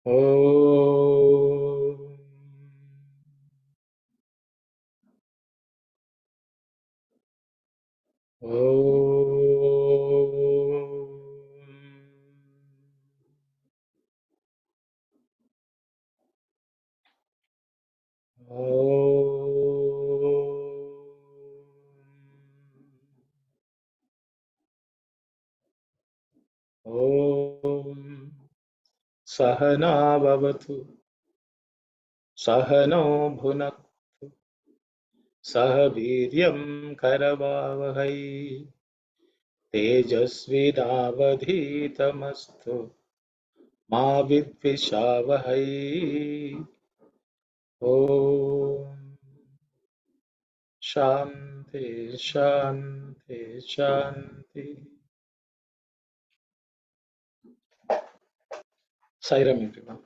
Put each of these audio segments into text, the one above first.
Om. Om. Om. Sahana bhavatu, sahano bhunaktu, sah viryam karavavahai, tejasvinavadhitamastu, ma vidvishavahai. Om. Shanti, Shanti, Shanti. Sairam, everyone.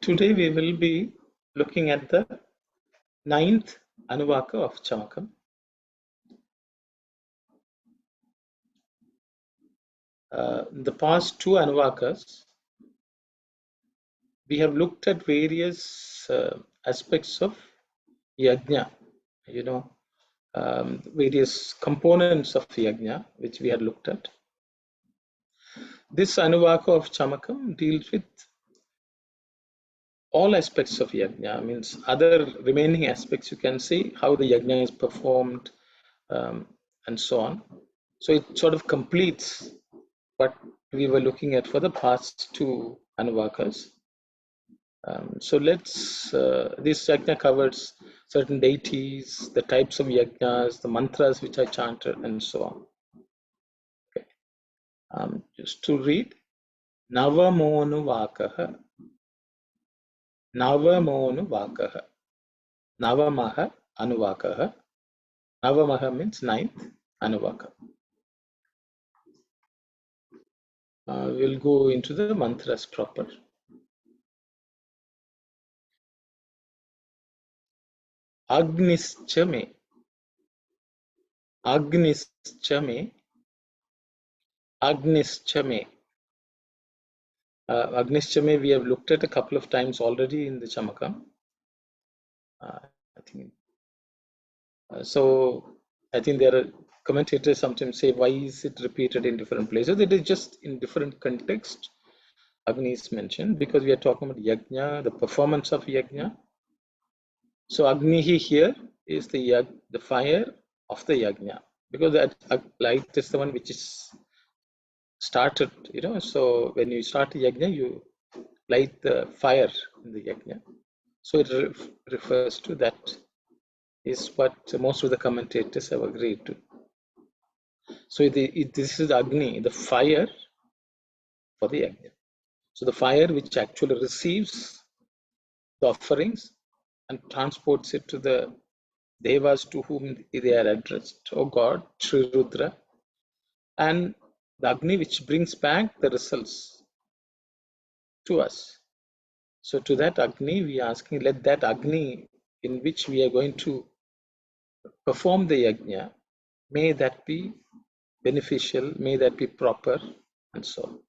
Today we will be looking at the 9th Anuvaka of Chamakam. The past two Anuvakas, we have looked at various aspects of Yajna, various components of Yajna, which we had looked at. This Anuvaka of Chamakam deals with all aspects of yajna, means other remaining aspects. You can see how the yajna is performed, and so on. So it sort of completes what we were looking at for the past two anuvakas. So let's, this yajna covers certain deities, the types of yajnas, the mantras which are chanted, and so on. Okay. Just to read, Navamonuvakaha, Navamonuvakaha, Navamaha Anuvakaha. Navamaha means 9th Anuvaka. We'll go into the mantras proper. Agnischame, Agnischame, Agnischame. Agnischame we have looked at a couple of times already in the Chamakam. I think so. I think there are commentators sometimes say, why is it repeated in different places? It is just in different context. Agni is mentioned because we are talking about yajna, the performance of yajna. So Agnihi here is the fire of the yajna, because that light is the one which is started, so when you start the yajna, you light the fire in the yajna. So it refers to that, is what most of the commentators have agreed to. So this is Agni, the fire for the yajna. So the fire which actually receives the offerings and transports it to the devas to whom they are addressed, O God, Sri Rudra, and the Agni which brings back the results to us. So to that Agni, we are asking, let that Agni in which we are going to perform the yajna, may that be beneficial, may that be proper, and so on.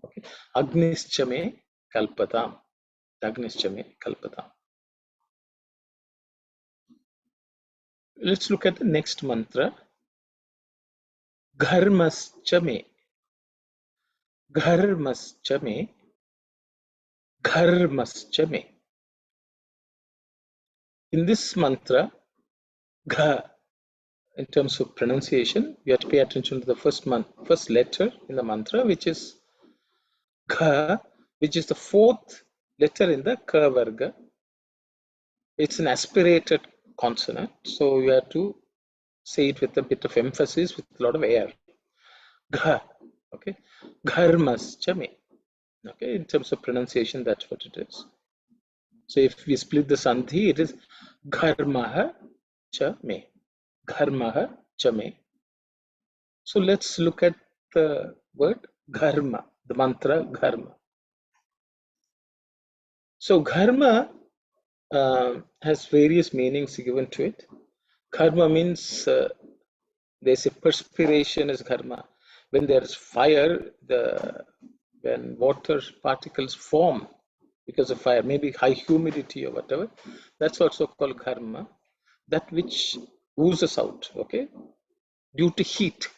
Okay. Agnischame kalpatam. Agnischame kalpatam. Let's look at the next mantra. Gharmaschame. Gharmaschame. Gharmaschame. In this mantra, Gha, in terms of pronunciation, you have to pay attention to the first letter in the mantra, which is Gha, which is the fourth letter in the Ka Varga. It's an aspirated consonant, so you have to say it with a bit of emphasis, with a lot of air. Gha, okay. Gharmaschame. Okay, in terms of pronunciation, that's what it is. So if we split the sandhi, it is Gharmaha cha me. Gharmaha cha me. So let's look at the word Gharma, the mantra Gharma. So Gharma has various meanings given to it. Gharma means they say perspiration is Gharma. when there's fire, when water particles form because of fire, maybe high humidity or whatever, that's also called gharma. That which oozes out, okay, due to heat.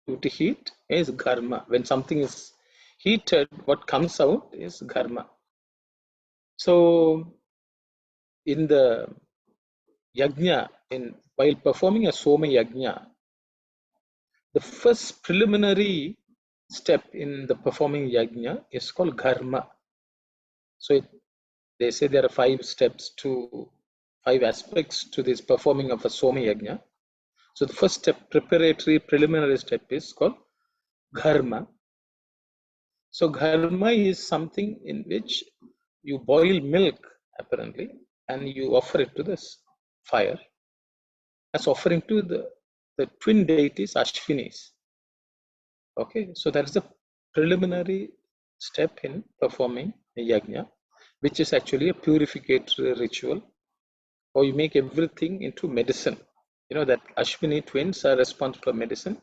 Due to heat is gharma. When something is heated, what comes out is gharma. So in the yajna, while performing a soma yajna, the first preliminary step in the performing yajna is called gharma. So they say there are 5 aspects to this performing of a soma yajna. So the first step, preparatory preliminary step, is called gharma. So gharma is something in which you boil milk apparently and you offer it to this fire as offering to the twin deities Ashwinis. Okay, so that's the preliminary step in performing a yajna, which is actually a purificatory ritual, or you make everything into medicine. You know that Ashwini twins are responsible for medicine.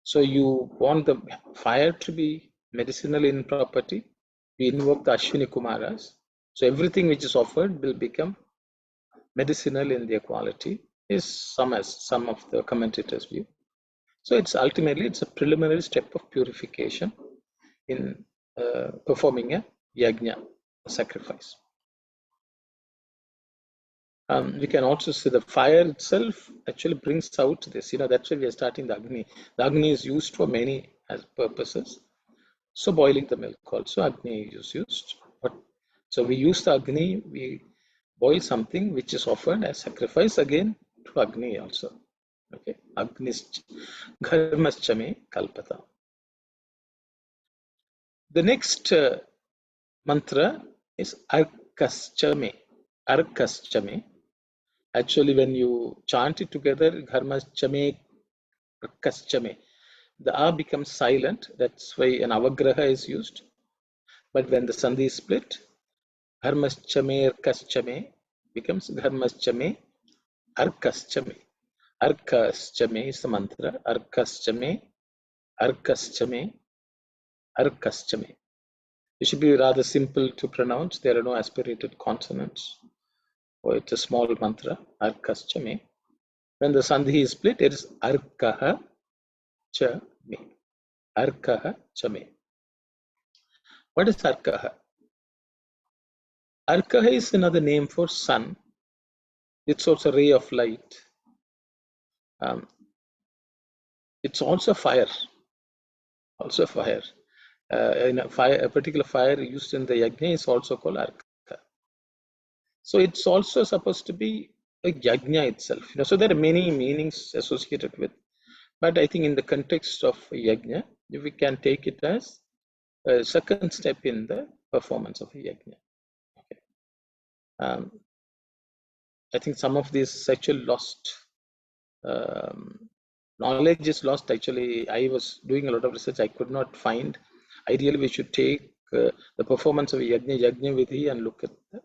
So you want the fire to be medicinal in property. You invoke the Ashwini Kumaras. So everything which is offered will become medicinal in their quality, is some of the commentators' view. So it's ultimately a preliminary step of purification in performing a yajna, a sacrifice. We can also see the fire itself actually brings out this. That's why we are starting the Agni. The Agni is used for many purposes. So boiling the milk also, Agni is used. So we use the Agni, we boil something which is offered as sacrifice again to Agni also. Okay, Agnis Gharmaschame Kalpata. The next mantra is Arkaschame. Arkaschame. Actually, when you chant it together, Gharmaschame, Arkaschame, the A becomes silent. That's why an avagraha is used. But when the sandhi is split, Gharmaschame, Arkaschame becomes Gharmaschame, Arkaschame. Arkaschame is the mantra. Arkaschame, Arkaschame, Arkaschame. It should be rather simple to pronounce. There are no aspirated consonants. Or it's a small mantra. Arkaschame. When the sandhi is split, it is Arkaha Chame. Arkaha Chame. What is Arkaha? Arkaha is another name for sun. It's also a ray of light. It's also fire. Also fire. A particular fire used in the yajna is also called Arka. So it's also supposed to be a yajna itself. So there are many meanings associated with. But I think in the context of yajna, we can take it as a second step in the performance of a yajna. Okay. I think some of this actually lost. Knowledge is lost. Actually, I was doing a lot of research. I could not find. Ideally, we should take the performance of Yajna Vidhi and look at that.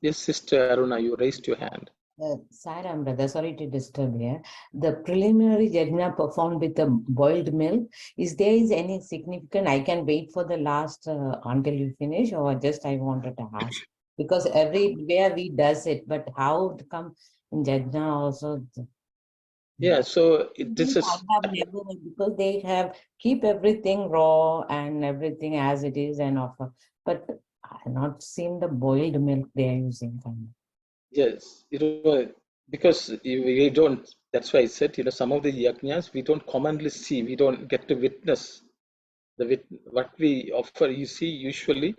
Yes, Sister Aruna, you raised your hand. Saram, brother, sorry to disturb here. The preliminary yajna performed with the boiled milk, is any significant? I can wait for the last until you finish, or just I wanted to ask. Because everywhere we does it, but how it come in yajna also? Yeah, so this is... I have never, because they have keep everything raw and everything as it is and offer. But I have not seen the boiled milk they are using. Yes, because we don't, that's why I said, some of the yajnas we don't commonly see, we don't get to witness. What we offer, you see, usually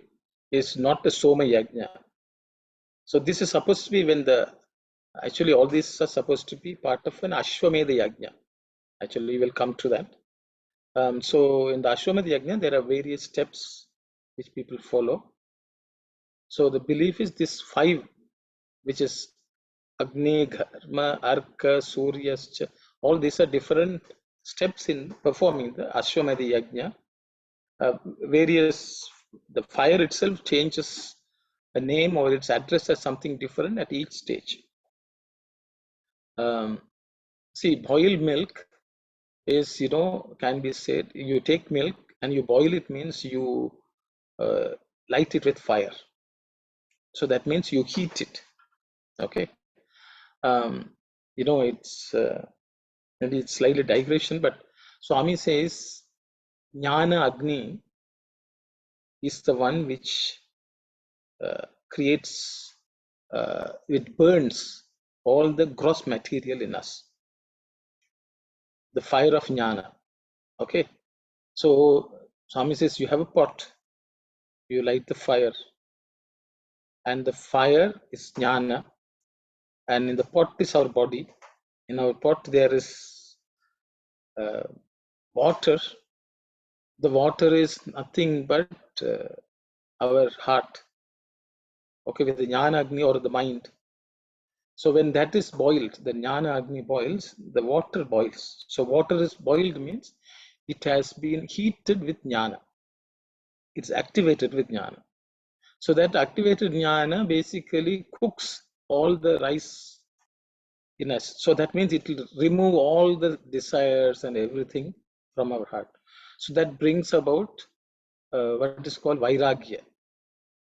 is not a Soma yajna. So this is supposed to be actually all these are supposed to be part of an Ashwamedha yajna. Actually, we will come to that. So in the Ashwamedha yajna, there are various steps which people follow. So the belief is this 5, which is Agni, Gharma, Arka, Suryascha. All these are different steps in performing the Ashwamedha yajna. The fire itself changes a name or its address as something different at each stage. See, boiled milk is, can be said, you take milk and you boil it, means you light it with fire. So that means you heat it. Okay. It's maybe it's slightly digression, but Swami says Jnana Agni is the one which creates, it burns all the gross material in us. The fire of Jnana. Okay. So Swami says you have a pot, you light the fire, and the fire is Jnana, and in the pot is our body. In our pot there is water. The water is nothing but our heart, okay, with the Jnana Agni or the mind. So when that is boiled, the Jnana Agni boils, the water boils. So water is boiled means it has been heated with Jnana. It's activated with Jnana. So that activated Jnana basically cooks all the rice in us. So that means it will remove all the desires and everything from our heart. So that brings about what is called Vairagya.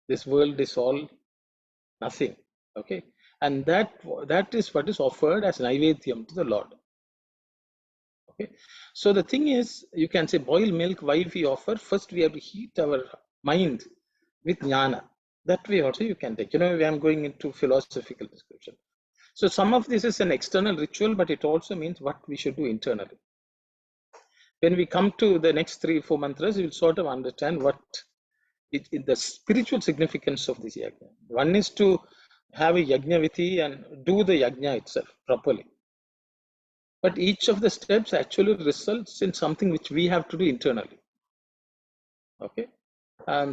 This world is all nothing. Okay. And that is what is offered as Naivedyam to the Lord. Okay. So the thing is, you can say boil milk, why we offer? First, we have to heat our mind with jnana. That way also you can take. I'm going into philosophical description. So some of this is an external ritual, but it also means what we should do internally. When we come to the next 3-4 mantras, we'll sort of understand what the spiritual significance of this yajna. One is to have a yajna vithi and do the yajna itself properly. But each of the steps actually results in something which we have to do internally. Okay.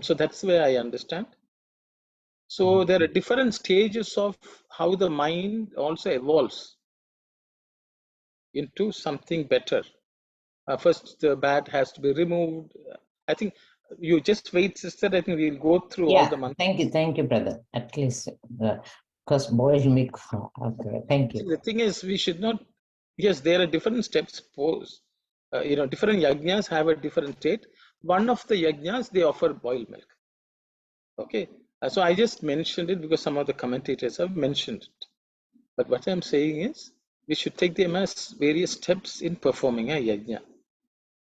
So that's the way I understand. So there are different stages of how the mind also evolves into something better. First, the bad has to be removed. I think you just wait, sister. I think we'll go through all the mantras. Thank you, brother. At least, because boiled milk. Okay, thank you. The thing is, we should not. Yes, there are different steps. Different yajnas have a different state. One of the yajnas, they offer boiled milk. Okay, so I just mentioned it because some of the commentators have mentioned it. But what I'm saying is, we should take them as various steps in performing a yajna.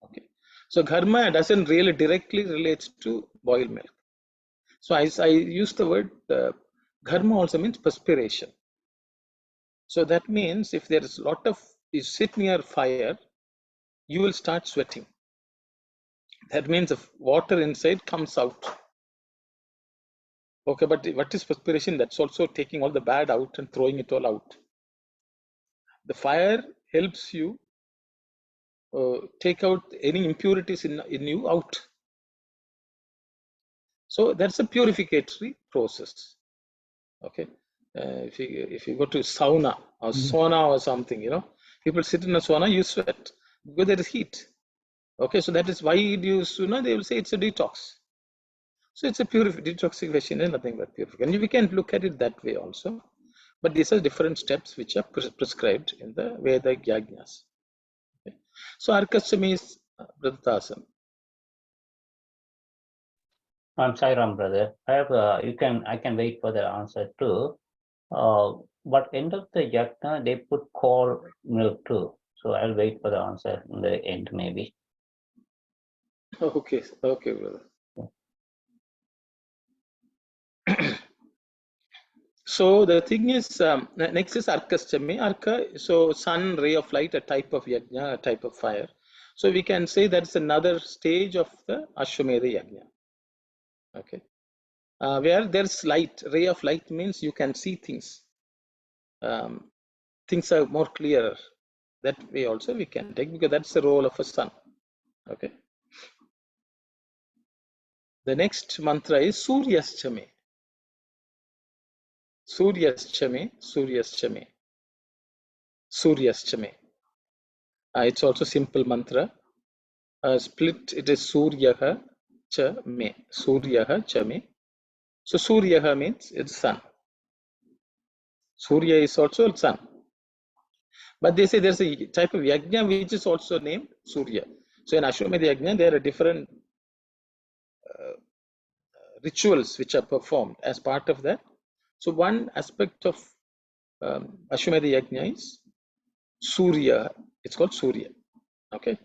Okay, so dharma doesn't really directly relate to boiled milk. So I use the word dharma also means perspiration. So that means if there is a lot of, you sit near fire, you will start sweating. That means if water inside comes out. Okay, but what is perspiration? That's also taking all the bad out and throwing it all out. The fire helps you take out any impurities in you out. So that's a purificatory process. Okay, if you go to sauna or sauna or something, people sit in a sauna, you sweat because there is heat. Okay, so that is why they will say it's a detox. So it's a detoxification and nothing but purification. We can look at it that way also. But these are different steps which are prescribed in the Vedic yajnas. Okay. So Arkashami is Bratasan. I'm Sairam, brother. I can wait for the answer too. But end of the yajna, they put cold milk too. So I'll wait for the answer in the end, maybe. Okay, brother. So the thing is, next is Arkashami. Arka, so sun, ray of light, a type of yajna, a type of fire. So we can say that's another stage of the Ashwamedha yajna. Okay. Where there's light, ray of light means you can see things. Things are more clearer. That way also we can take, because that's the role of a sun. Okay. The next mantra is Suryaschame. Suryaschame, Suryaschame, Suryaschame. It's also simple mantra. Split, it is Suryaha cha me. Suryaha cha me. So Suryaha means it's sun. Surya is also sun. But they say there's a type of yajna which is also named Surya. So in Ashwamedha yajna, there are different rituals which are performed as part of that. So one aspect of Ashwamedha yajna is Surya. It's called Surya. Okay.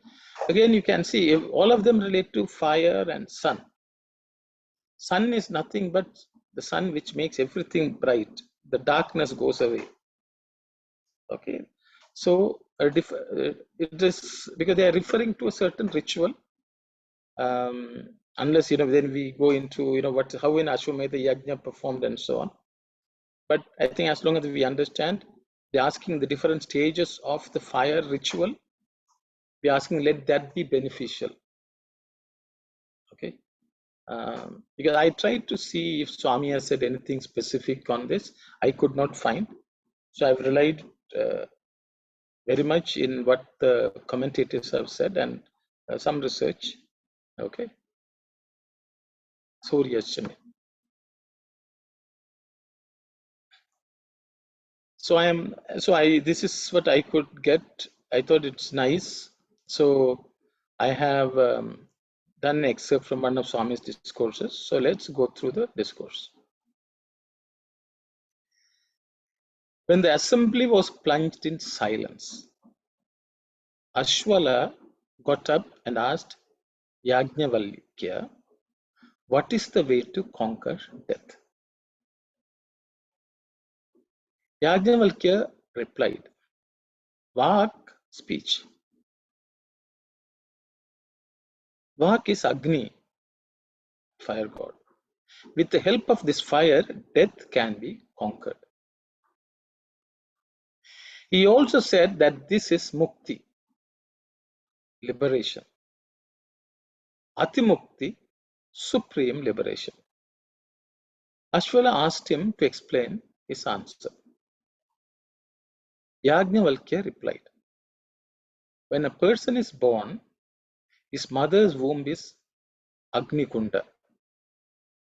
Again, you can see all of them relate to fire and sun. Sun is nothing but the sun which makes everything bright. The darkness goes away. Okay. So it is because they are referring to a certain ritual. Unless then we go into how in Ashwamedha yajna performed and so on. But I think as long as we understand, they're asking the different stages of the fire ritual. We're asking let that be beneficial. Okay. Because I tried to see if Swami has said anything specific on this. I could not find. So I've relied very much in what the commentators have said and some research. Okay. Surya Shami. This is what I could get. I thought it's nice. So I have done an excerpt from one of Swami's discourses. So let's go through the discourse. When the assembly was plunged in silence, Ashwala got up and asked Yajnavalkya, what is the way to conquer death? Yajnavalkya replied, Vak, speech. Vak is Agni, fire god. With the help of this fire, death can be conquered. He also said that this is mukti, liberation. Atimukti, supreme liberation. Ashwala asked him to explain his answer. Yajnavalkya replied, when a person is born, his mother's womb is Agni Kunda,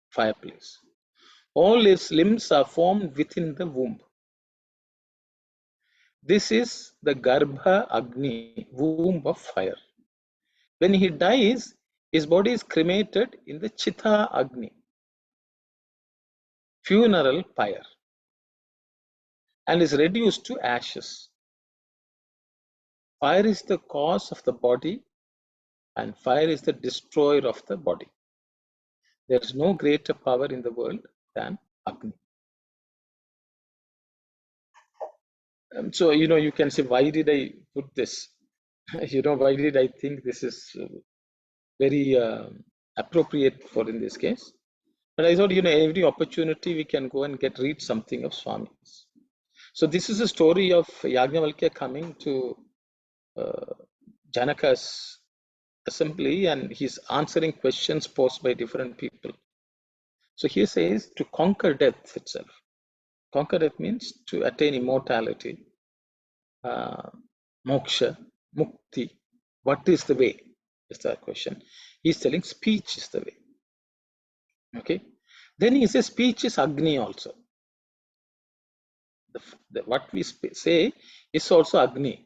fireplace. All his limbs are formed within the womb. This is the Garbha Agni, womb of fire. When he dies, his body is cremated in the Chitta Agni, funeral pyre, and is reduced to ashes. Fire is the cause of the body, and fire is the destroyer of the body. There is no greater power in the world than Agni. So, you can say, why did I put this? Why did I think this is very appropriate for in this case? But I thought, every opportunity we can go and read something of Swami's. So this is a story of Yajnavalkya coming to Janaka's assembly, and he's answering questions posed by different people. So he says to conquer death itself. Conquer death means to attain immortality, moksha, mukti. What is the way? Is that question. He's telling speech is the way. Okay. Then he says speech is Agni also. What we say is also Agni.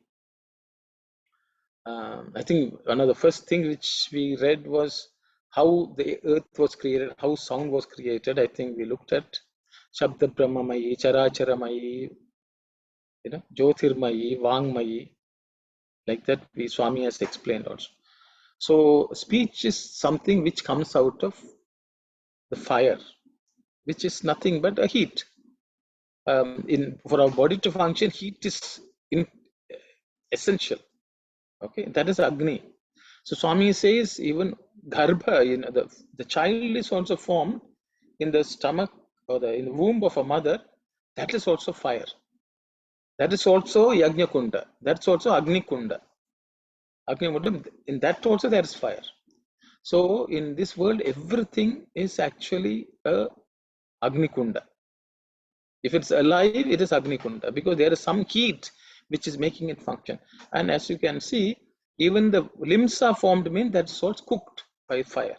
I think one of the first things which we read was how the earth was created, how sound was created. I think we looked at Shabda Brahmamayi, Characharamayi, Jyotirmayi, Vangmayi. Like that, Swami has explained also. So speech is something which comes out of the fire, which is nothing but a heat. For our body to function, heat is essential. Okay, that is Agni. So Swami says even Garbha, the child is also formed in the stomach or in the womb of a mother. That is also fire. That is also Yajna Kunda. That's also Agni Kunda. Agni Kunda, in that also there is fire. So in this world, everything is actually a Agni Kunda. If it's alive, it is Agni Kunda because there is some heat which is making it function. And as you can see, even the limbs are formed, mean that's also cooked by fire.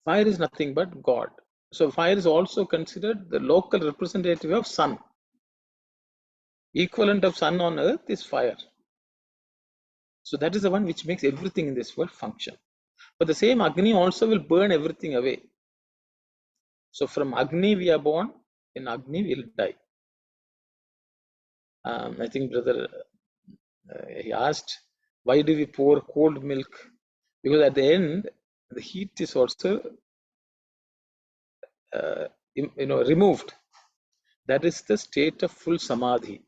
Fire is nothing but God. So fire is also considered the local representative of sun. Equivalent of sun on earth is fire. So that is the one which makes everything in this world function. But the same Agni also will burn everything away. So from Agni we are born, in Agni we will die. I think brother, he asked, why do we pour cold milk? Because at the end, the heat is also removed. That is the state of full samadhi.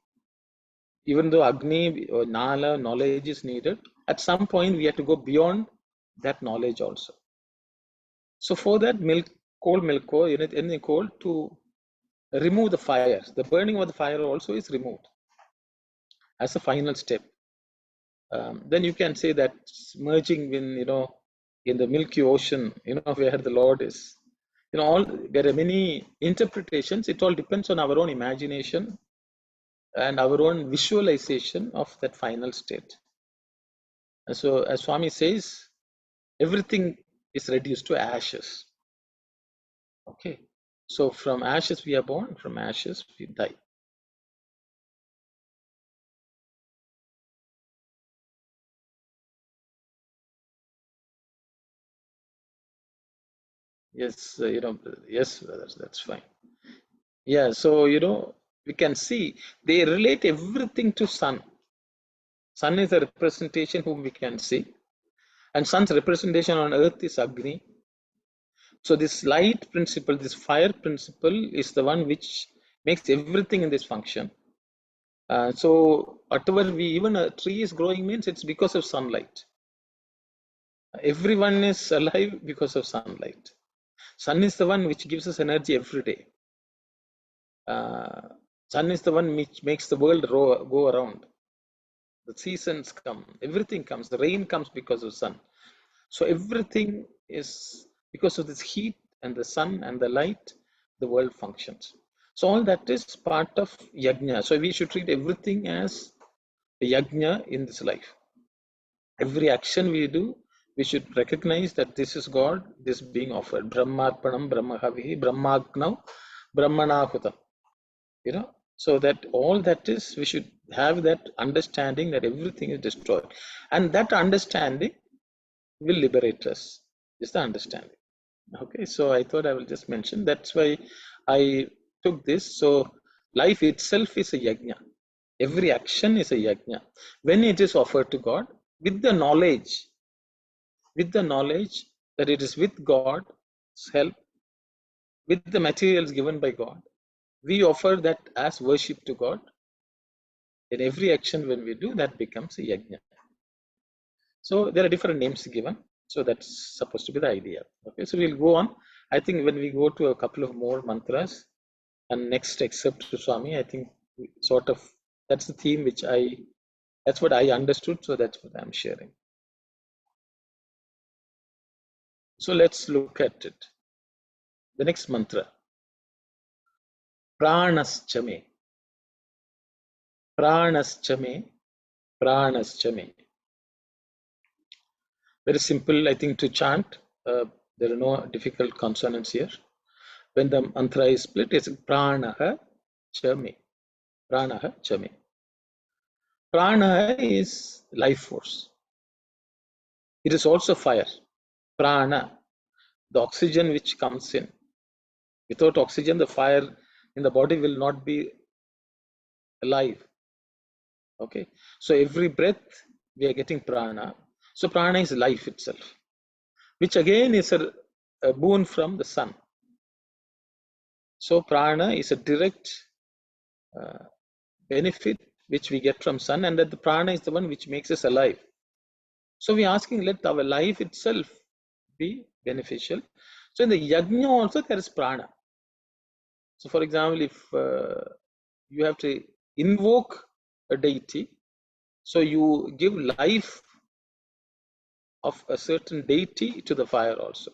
Even though Agni or Nala knowledge is needed, at some point we have to go beyond that knowledge also. So for that milk, cold milk or anything cold, to remove the fire, the burning of the fire also is removed as a final step. Then you can say that merging in the Milky Ocean, where the Lord is. There are many interpretations. It all depends on our own imagination and our own visualization of that final state. And so, as Swami says, everything is reduced to ashes. Okay. So from ashes we are born, from ashes we die. Yes, yes, brothers, that's fine. Yeah, so we can see they relate everything to sun. Sun is a representation whom we can see, and sun's representation on earth is Agni. So this light principle, this fire principle, is the one which makes everything in this function. So whatever even a tree is growing means it's because of sunlight. Everyone is alive because of sunlight. Sun is the one which gives us energy every day. Sun is the one which makes the world go around. The seasons come, everything comes. The rain comes because of sun. So everything is because of this heat and the sun and the light, the world functions. So all that is part of yajna. So we should treat everything as a yajna in this life. Every action we do, we should recognize that this is God, this being offered. Brahmarpanam, Brahmahavihi, Brahmagnav, Brahmanahutam. So that all that is, we should have that understanding that everything is destroyed. And that understanding will liberate us, is the understanding. Okay, so I thought I will just mention, that's why I took this. So life itself is a yajna. Every action is a yajna. When it is offered to God, with the knowledge that it is with God's help, with the materials given by God, we offer that as worship to God. In every action when we do, that becomes a yajna. So there are different names given. So that's supposed to be the idea. Okay, so we'll go on. I think when we go to a couple of more mantras and next except to Swami, I think sort of that's the theme that's what I understood. So that's what I'm sharing. So let's look at it. The next mantra. Pranaschame. Pranaschame. Pranaschame. Very simple, I think, to chant. There are no difficult consonants here. When the mantra is split, it's pranaha chame. Pranaha chame. Prana is life force. It is also fire. Prana, the oxygen which comes in. Without oxygen, the fire in the body will not be alive. Okay, so every breath we are getting prana. So prana is life itself, which again is a boon from the sun. So prana is a direct benefit which we get from sun, and that the prana is the one which makes us alive. So we are asking, let our life itself be beneficial. So in the yajna also there is prana. So for example, if you have to invoke a deity, so you give life of a certain deity to the fire also.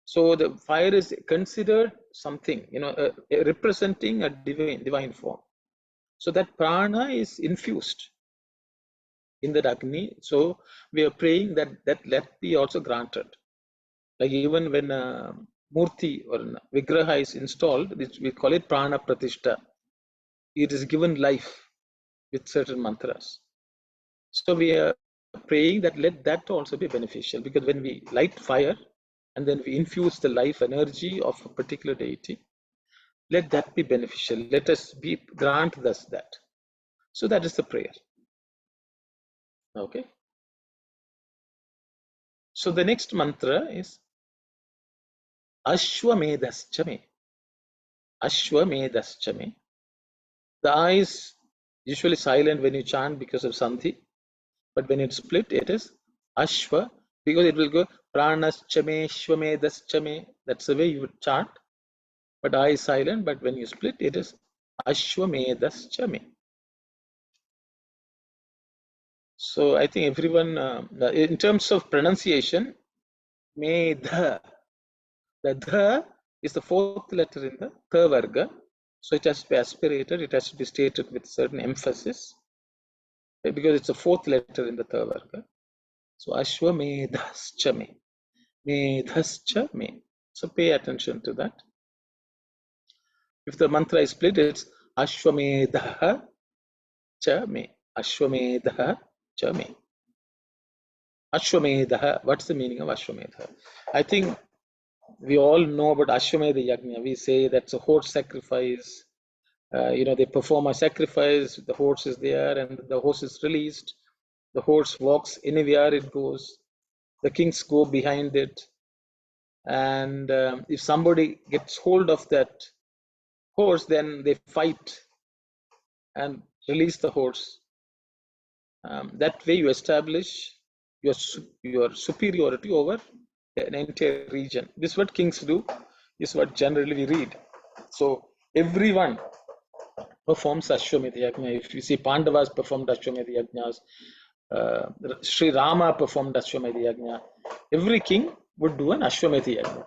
So the fire is considered something, representing a divine form. So that prana is infused in that Agni. So we are praying that let be also granted. Like even when a murti or a vigraha is installed, we call it prana pratishta. it is given life with certain mantras. So we are praying that let that also be beneficial, because when we light fire and then we infuse the life energy of a particular deity, let that be beneficial. Let us be grant us that. So that is the prayer. Okay. So the next mantra is Ashwamedhaschame. Ashwamedhaschame. The eye is usually silent when you chant because of Sandhi, but when it's split, it is Ashwa, because it will go Pranaschame, Shwamedhaschame. That's the way you would chant. But eye is silent, but when you split, it is Ashwamedhaschame. So I think everyone, in terms of pronunciation, Medha, the dha is the fourth letter in the tha varga. So it has to be aspirated, it has to be stated with certain emphasis, because it's the fourth letter in the tha varga. So Ashwamedhaschame, Medhaschame. So pay attention to that. If the mantra is split, it's Ashwamedha Chame, Ashwamedha Chame. Ashwamedha, what's the meaning of Ashwamedha? I think we all know about Ashwamedha Yajna. We say that's a horse sacrifice. They perform a sacrifice, the horse is there and the horse is released. The horse walks anywhere it goes. The kings go behind it. And if somebody gets hold of that horse, then they fight and release the horse. That way you establish your superiority over an entire region. This is what kings do, this is what generally we read. So everyone performs Ashwamedha Yajna. If you see Pandavas performed Ashwamedha Yajnas, Sri Rama performed Ashwamedha Yajna. Every king would do an Ashwamedha Yajna.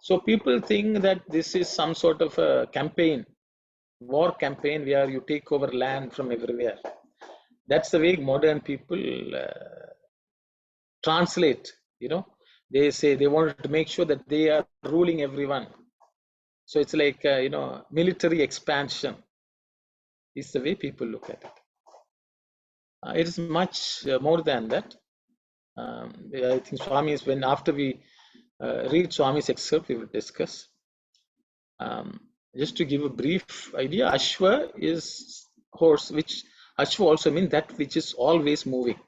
So people think that this is some sort of a campaign, war campaign, where you take over land from everywhere. That's the way modern people translate. They say they wanted to make sure that they are ruling everyone. So it's like military expansion is the way people look at it. It is much more than that. I think Swami's, when after we read Swami's excerpt, we will discuss. Just to give a brief idea, Ashwa is horse, which Ashwa also means that which is always moving,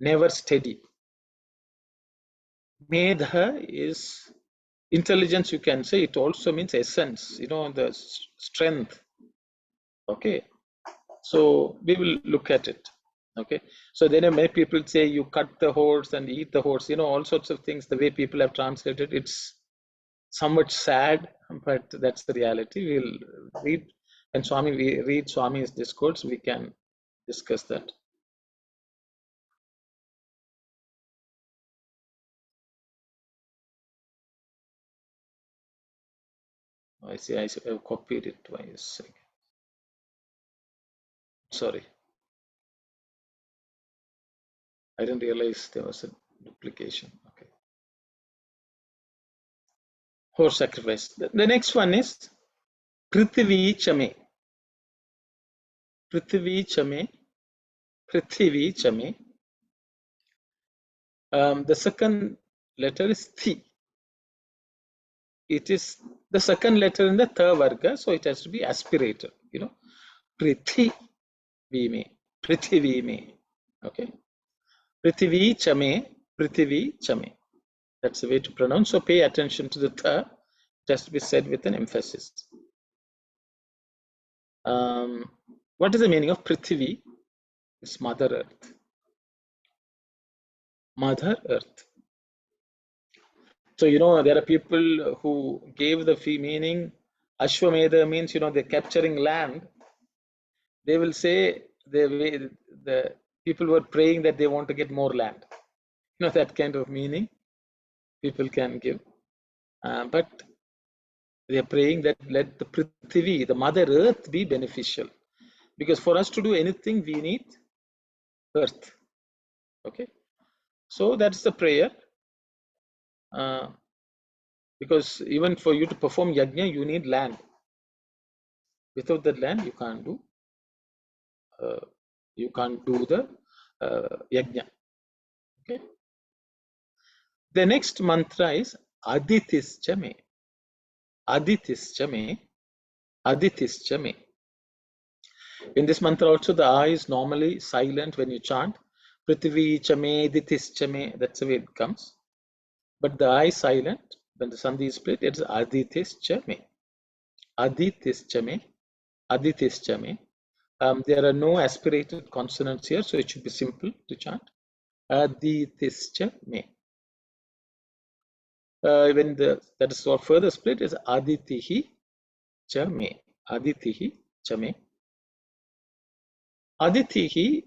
never steady. Medha is intelligence, you can say. It also means essence, the strength. Okay, so we will look at it. Okay, so then many people say you cut the horse and eat the horse, all sorts of things. The way people have translated, it's somewhat sad, but that's the reality. We'll read, and we read Swami's discourse, we can discuss that. I see I've copied it twice. Sorry, I didn't realize there was a duplication. Okay, horse sacrifice. The next one is Prithvi Chame. Prithvi Chame. Prithvi Chame. The second letter is Thi. It is the second letter in the tha varga, so it has to be aspirated. Prithvi me. Prithvi me. Okay. Prithvi Chame. Prithvi Chame. That's the way to pronounce. So pay attention to the tha. It has to be said with an emphasis. What is the meaning of Prithvi? It's Mother Earth. Mother Earth. So, there are people who gave the meaning. Ashwamedha means, they're capturing land. They will say the people were praying that they want to get more land. That kind of meaning people can give. But they are praying that let the Prithvi, the Mother Earth, be beneficial. Because for us to do anything, we need earth. Okay. So that's the prayer. Because even for you to perform yajna, you need land. Without that land, you can't do the yajna. Okay. The next mantra is Aditischa me. Aditischa me. Aditischa me. In this mantra also, the I is normally silent when you chant. Prithvi chame, ditis chame, that's the way it comes. But the I is silent. When the sandhi is split, it's aditis chame. Aditis chame. Aditis chame. There are no aspirated consonants here, so it should be simple to chant. Aditis chame. When that is further split, is aditihi chame. Aditihi chame. Aditihi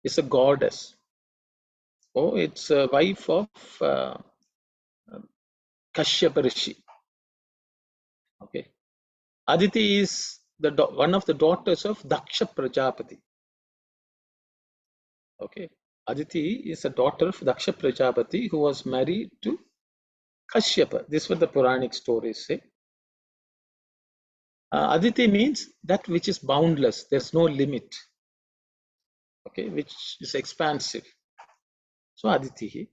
is a goddess. Oh, it's a wife of Kashyapa Rishi. Okay. Aditi is one of the daughters of Daksha Prajapati. Okay. Aditi is a daughter of Daksha Prajapati who was married to Kashyapa. This is what the Puranic stories say. Aditi means that which is boundless. There's no limit. Okay, which is expansive. So Aditi.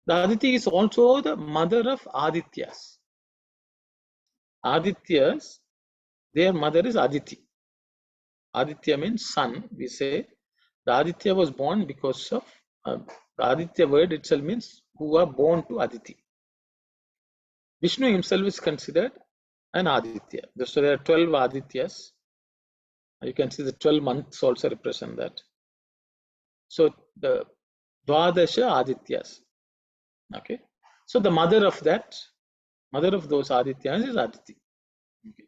The Aditi is also the mother of Adityas. Adityas, their mother is Aditi. Aditya means sun. We say the Aditya was born because of the Aditya word itself means who are born to Aditi. Vishnu himself is considered an Aditya. So there are 12 Adityas. You can see the 12 months also represent that. So the Dvadasha Adityas. Okay. So the mother of those Adityas is Aditi. Okay.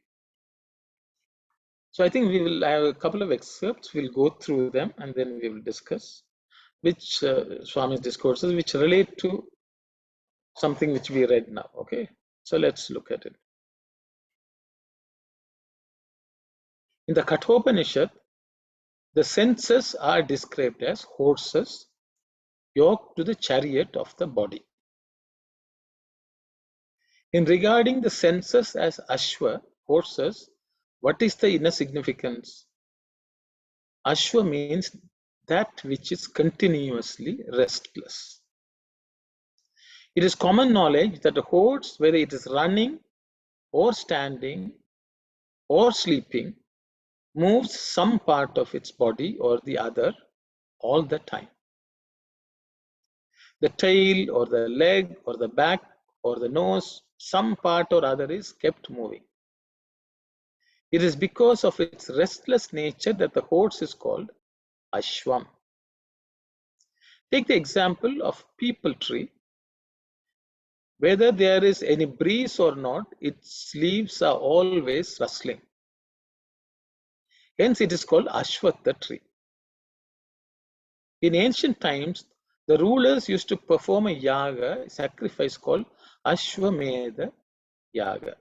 So I think we will have a couple of excerpts. We'll go through them and then we will discuss which Swami's discourses which relate to something which we read now. Okay. So let's look at it. In the Kathopanishad, the senses are described as horses yoked to the chariot of the body. In regarding the senses as Ashwa, horses, what is the inner significance? Ashwa means that which is continuously restless. It is common knowledge that a horse, whether it is running or standing or sleeping, moves some part of its body or the other all the time. The tail or the leg or the back or the nose, some part or other is kept moving. It is because of its restless nature that the horse is called Ashwam. Take the example of peepal tree. Whether there is any breeze or not, its leaves are always rustling. Hence it is called Ashwatha tree. In ancient times, the rulers used to perform a yaga, sacrifice called Ashwamedha yaga.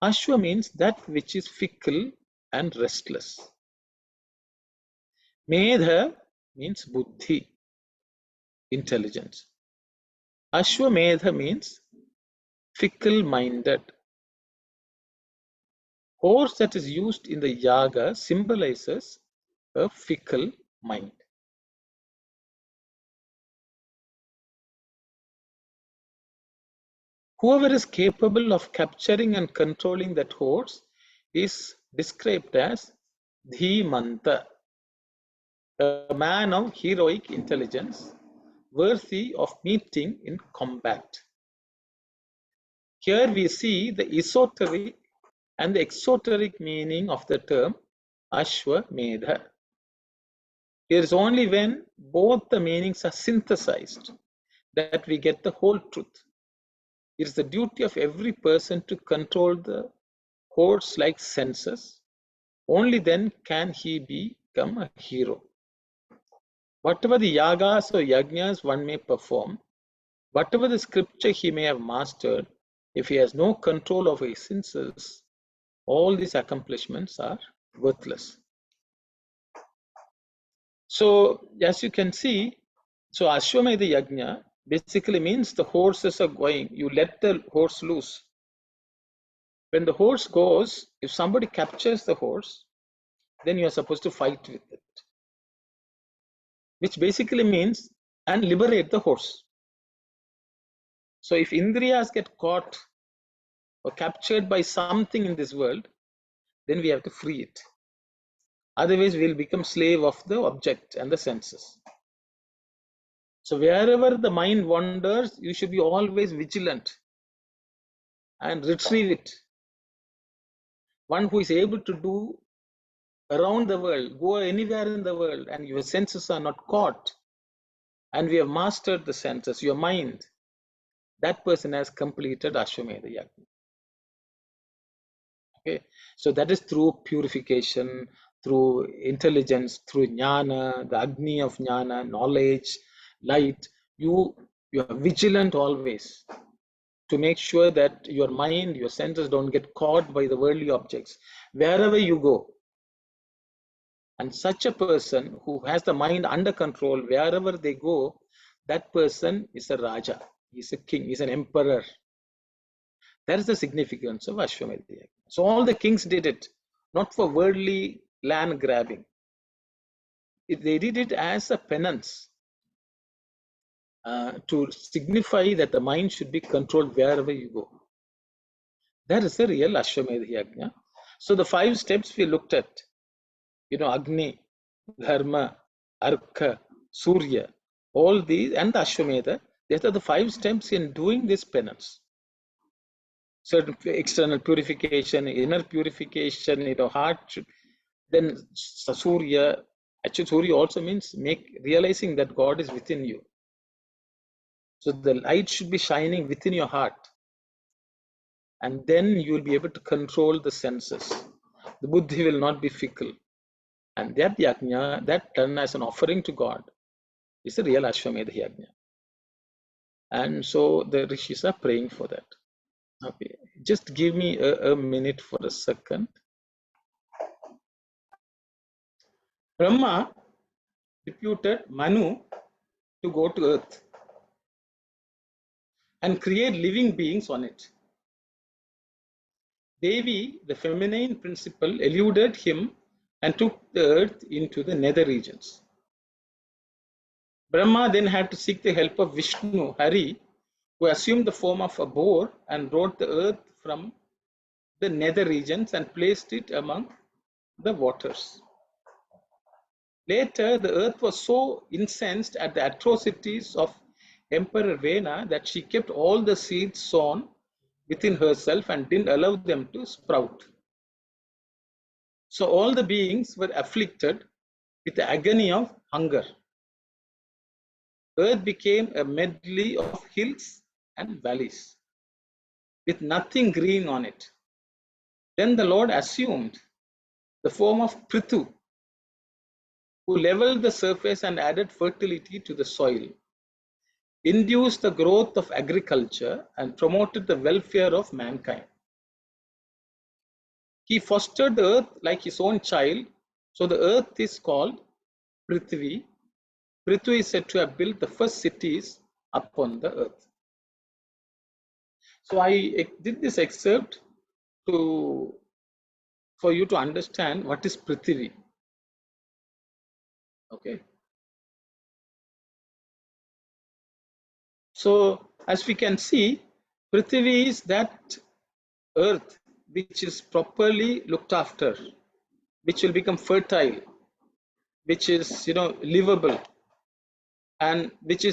Ashwa means that which is fickle and restless. Medha means buddhi, intelligence. Ashwamedha means fickle-minded. Horse that is used in the yaga symbolizes a fickle mind. Whoever is capable of capturing and controlling that horse is described as Dhimanta, a man of heroic intelligence, worthy of meeting in combat. Here we see the esoteric and the exoteric meaning of the term Ashwamedha. It is only when both the meanings are synthesized that we get the whole truth. It is the duty of every person to control the horse-like senses. Only then can he become a hero. Whatever the yagas or yajnas one may perform, whatever the scripture he may have mastered, if he has no control over his senses, all these accomplishments are worthless. So as you can see, so Ashwamedha Yajna basically means the horses are going, you let the horse loose. When the horse goes, if somebody captures the horse, then you are supposed to fight with it, which basically means and liberate the horse. So if Indriyas get caught or captured by something in this world, then we have to free it. Otherwise, we'll become slave of the object and the senses. So wherever the mind wanders, you should be always vigilant and retrieve it. One who is able to do around the world, go anywhere in the world, and your senses are not caught, and we have mastered the senses, your mind, that person has completed Ashwamedha Yajna. Okay, so that is through purification, through intelligence, through jnana, the agni of jnana, knowledge, light. You are vigilant always to make sure that your mind, your senses don't get caught by the worldly objects wherever you go. And such a person who has the mind under control wherever they go, that person is a Raja, he's a king, he's an emperor. That is the significance of Ashwamedha Yajna. So all the kings did it, not for worldly land grabbing. They did it as a penance to signify that the mind should be controlled wherever you go. That is the real Ashwamedha Yajna. So the 5 steps we looked at, Agni, Dharma, Arka, Surya, all these, and the Ashwamedha, these are the 5 steps in doing this penance. Certain external purification, inner purification, heart. Then Surya, actually Surya also means realizing that God is within you. So the light should be shining within your heart. And then you will be able to control the senses. The buddhi will not be fickle. And that yajna, that done as an offering to God, is a real Ashwamedha yajna. And so the rishis are praying for that. Okay, just give me a minute for a second. Brahma deputed Manu to go to earth and create living beings on it. Devi, the feminine principle, eluded him and took the earth into the nether regions. Brahma then had to seek the help of Vishnu, Hari, who assumed the form of a boar and rode the earth from the nether regions and placed it among the waters. Later, the earth was so incensed at the atrocities of Emperor Vena that she kept all the seeds sown within herself and didn't allow them to sprout. So all the beings were afflicted with the agony of hunger. Earth became a medley of hills and valleys with nothing green on it. Then the Lord assumed the form of Prithu, who leveled the surface and added fertility to the soil, induced the growth of agriculture, and promoted the welfare of mankind. He fostered the earth like his own child, so the earth is called Prithvi. Prithvi is said to have built the first cities upon the earth. So I did this excerpt for you to understand what is Prithvi. Okay. So as we can see, Prithvi is that earth which is properly looked after, which will become fertile, which is livable, and which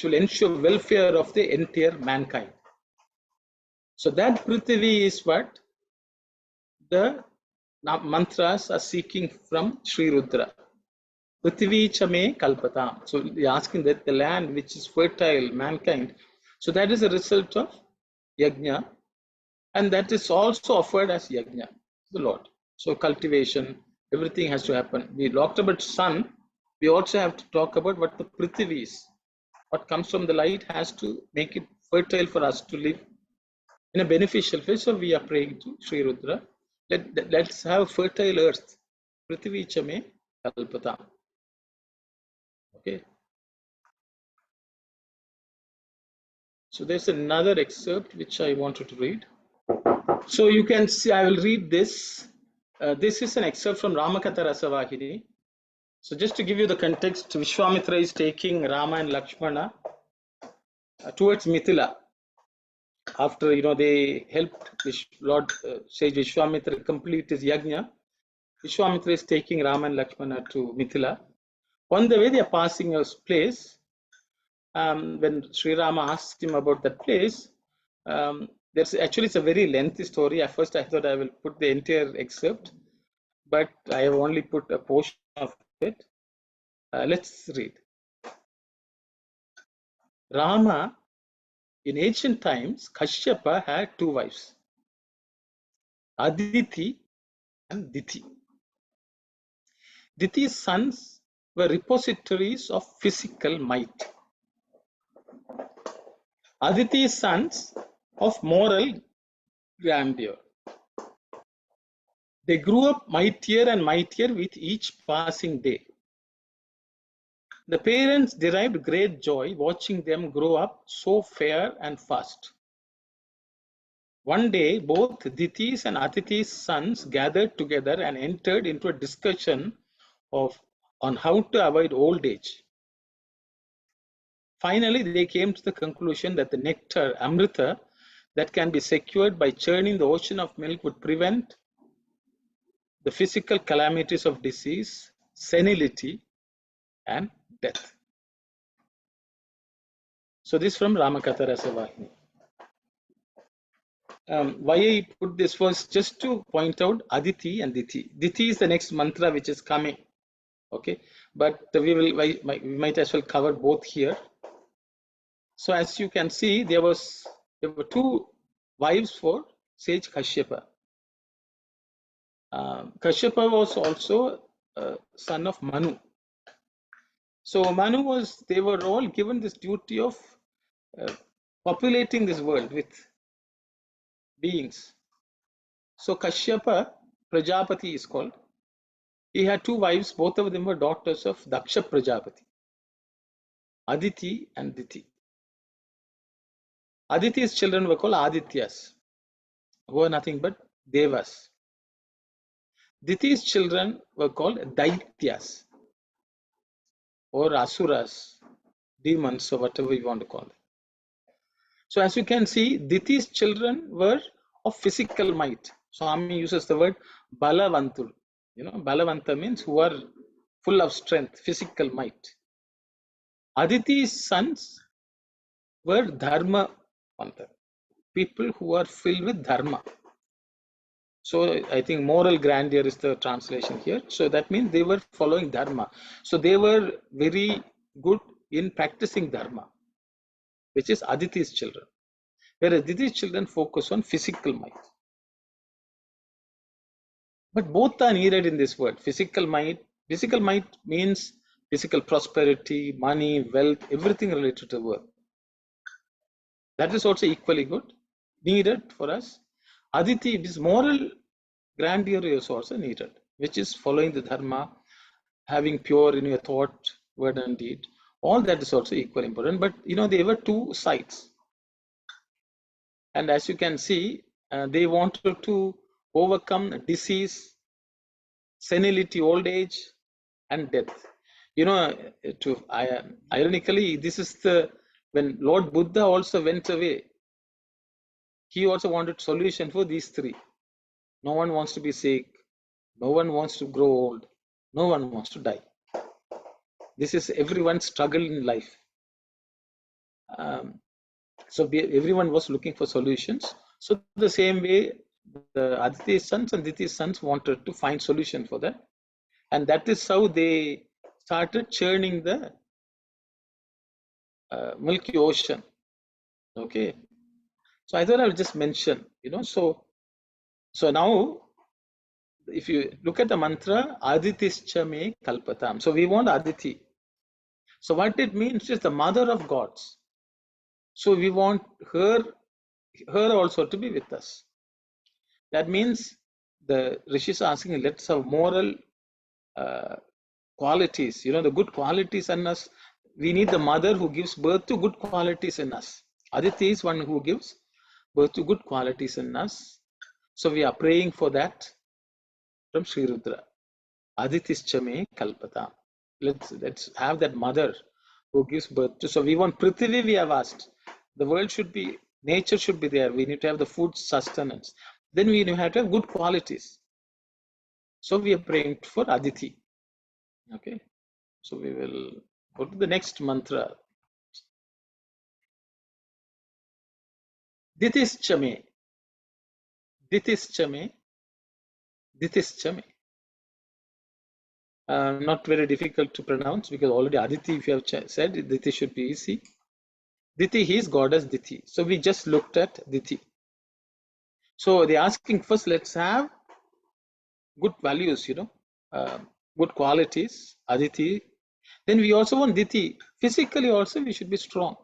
will ensure welfare of the entire mankind. So that Prithvi is what the mantras are seeking from Sri Rudra. Prithvi chame kalpatam. So they are asking that the land which is fertile, mankind. So that is a result of yajna, and that is also offered as yajna to the Lord. So cultivation, everything has to happen. We talked about sun. We also have to talk about what the Prithvi is. What comes from the light has to make it fertile for us to live in a beneficial way. So we are praying to Sri Rudra. Let's have fertile earth. Prithvi chame kalpatam. Okay. So there's another excerpt which I wanted to read. So you can see, I will read this. This is an excerpt from Ramakatha Rasavahini. So just to give you the context, Vishwamitra is taking Rama and Lakshmana towards Mithila. After, they helped Lord Sage Vishwamitra complete his yajna, Vishwamitra is taking Rama and Lakshmana to Mithila. On the way, they are passing a place. When Sri Rama asked him about that place, it's a very lengthy story. At first, I thought I will put the entire excerpt, but I have only put a portion of it. Let's read. Rama, in ancient times, Kashyapa had two wives, Aditi and Diti. Diti's sons were repositories of physical might. Aditi's sons of moral grandeur. They grew up mightier and mightier with each passing day. The parents derived great joy watching them grow up so fair and fast. One day, both Diti's and Aditi's sons gathered together and entered into a discussion on how to avoid old age. Finally, they came to the conclusion that the nectar, Amrita, that can be secured by churning the ocean of milk would prevent the physical calamities of disease, senility, and death. So this from Ramakatha Rasavahini. Why I put this was just to point out Aditi and Diti. Diti is the next mantra which is coming. Okay, but we might as well cover both here. So as you can see, there were two wives for sage Kashyapa. Kashyapa was also son of Manu. So they were all given this duty of populating this world with beings. So Kashyapa, Prajapati is called. He had two wives, both of them were daughters of Daksha Prajapati, Aditi and Diti. Aditi's children were called Adityas, who were nothing but Devas. Diti's children were called Daityas, or Asuras, demons, or whatever you want to call them. So as you can see, Diti's children were of physical might. Swami uses the word Balavantul. Balavanta means who are full of strength, physical might. Aditi's sons were Dharmavanta, people who are filled with Dharma. So I think moral grandeur is the translation here. So that means they were following Dharma. So they were very good in practicing Dharma, which is Aditi's children. Whereas Diti's children focus on physical might. But both are needed in this world. Physical might means physical prosperity, money, wealth, everything related to work. That is also equally good, needed for us. Aditi, this moral grandeur is also needed, which is following the Dharma, having pure in your thought, word and deed. All that is also equally important. But there were two sides. And as you can see, they wanted to overcome disease, senility, old age, and death. Ironically, this is when Lord Buddha also went away, he also wanted solution for these three. No one wants to be sick, no one wants to grow old, no one wants to die. This is everyone's struggle in life. So everyone was looking for solutions. So the same way, the Aditi's sons and Diti's sons wanted to find solution for that. And that is how they started churning the Milky Ocean. Okay. So I thought I would just mention, so now if you look at the mantra, Aditischa me kalpatam. So we want Aditi. So what it means is the mother of gods. So we want her also to be with us. That means the Rishis are asking, let's have moral qualities, the good qualities in us. We need the mother who gives birth to good qualities in us. Aditi is one who gives birth to good qualities in us. So we are praying for that from Sri Rudra. Aditischame kalpata. Let's have that mother who gives birth to. So we want Prithvi, we have asked. The world should be, nature should be there. We need to have the food sustenance. Then we have to have good qualities. So we are praying for Aditi. Okay. So we will go to the next mantra. Ditischame. Ditischame. Ditischame. Not very difficult to pronounce because already Aditi, if you have said, Diti should be easy. Diti, he is goddess Diti. So we just looked at Diti. So they're asking first, let's have good values, good qualities, Aditi. Then we also want Diti. Physically also we should be strong.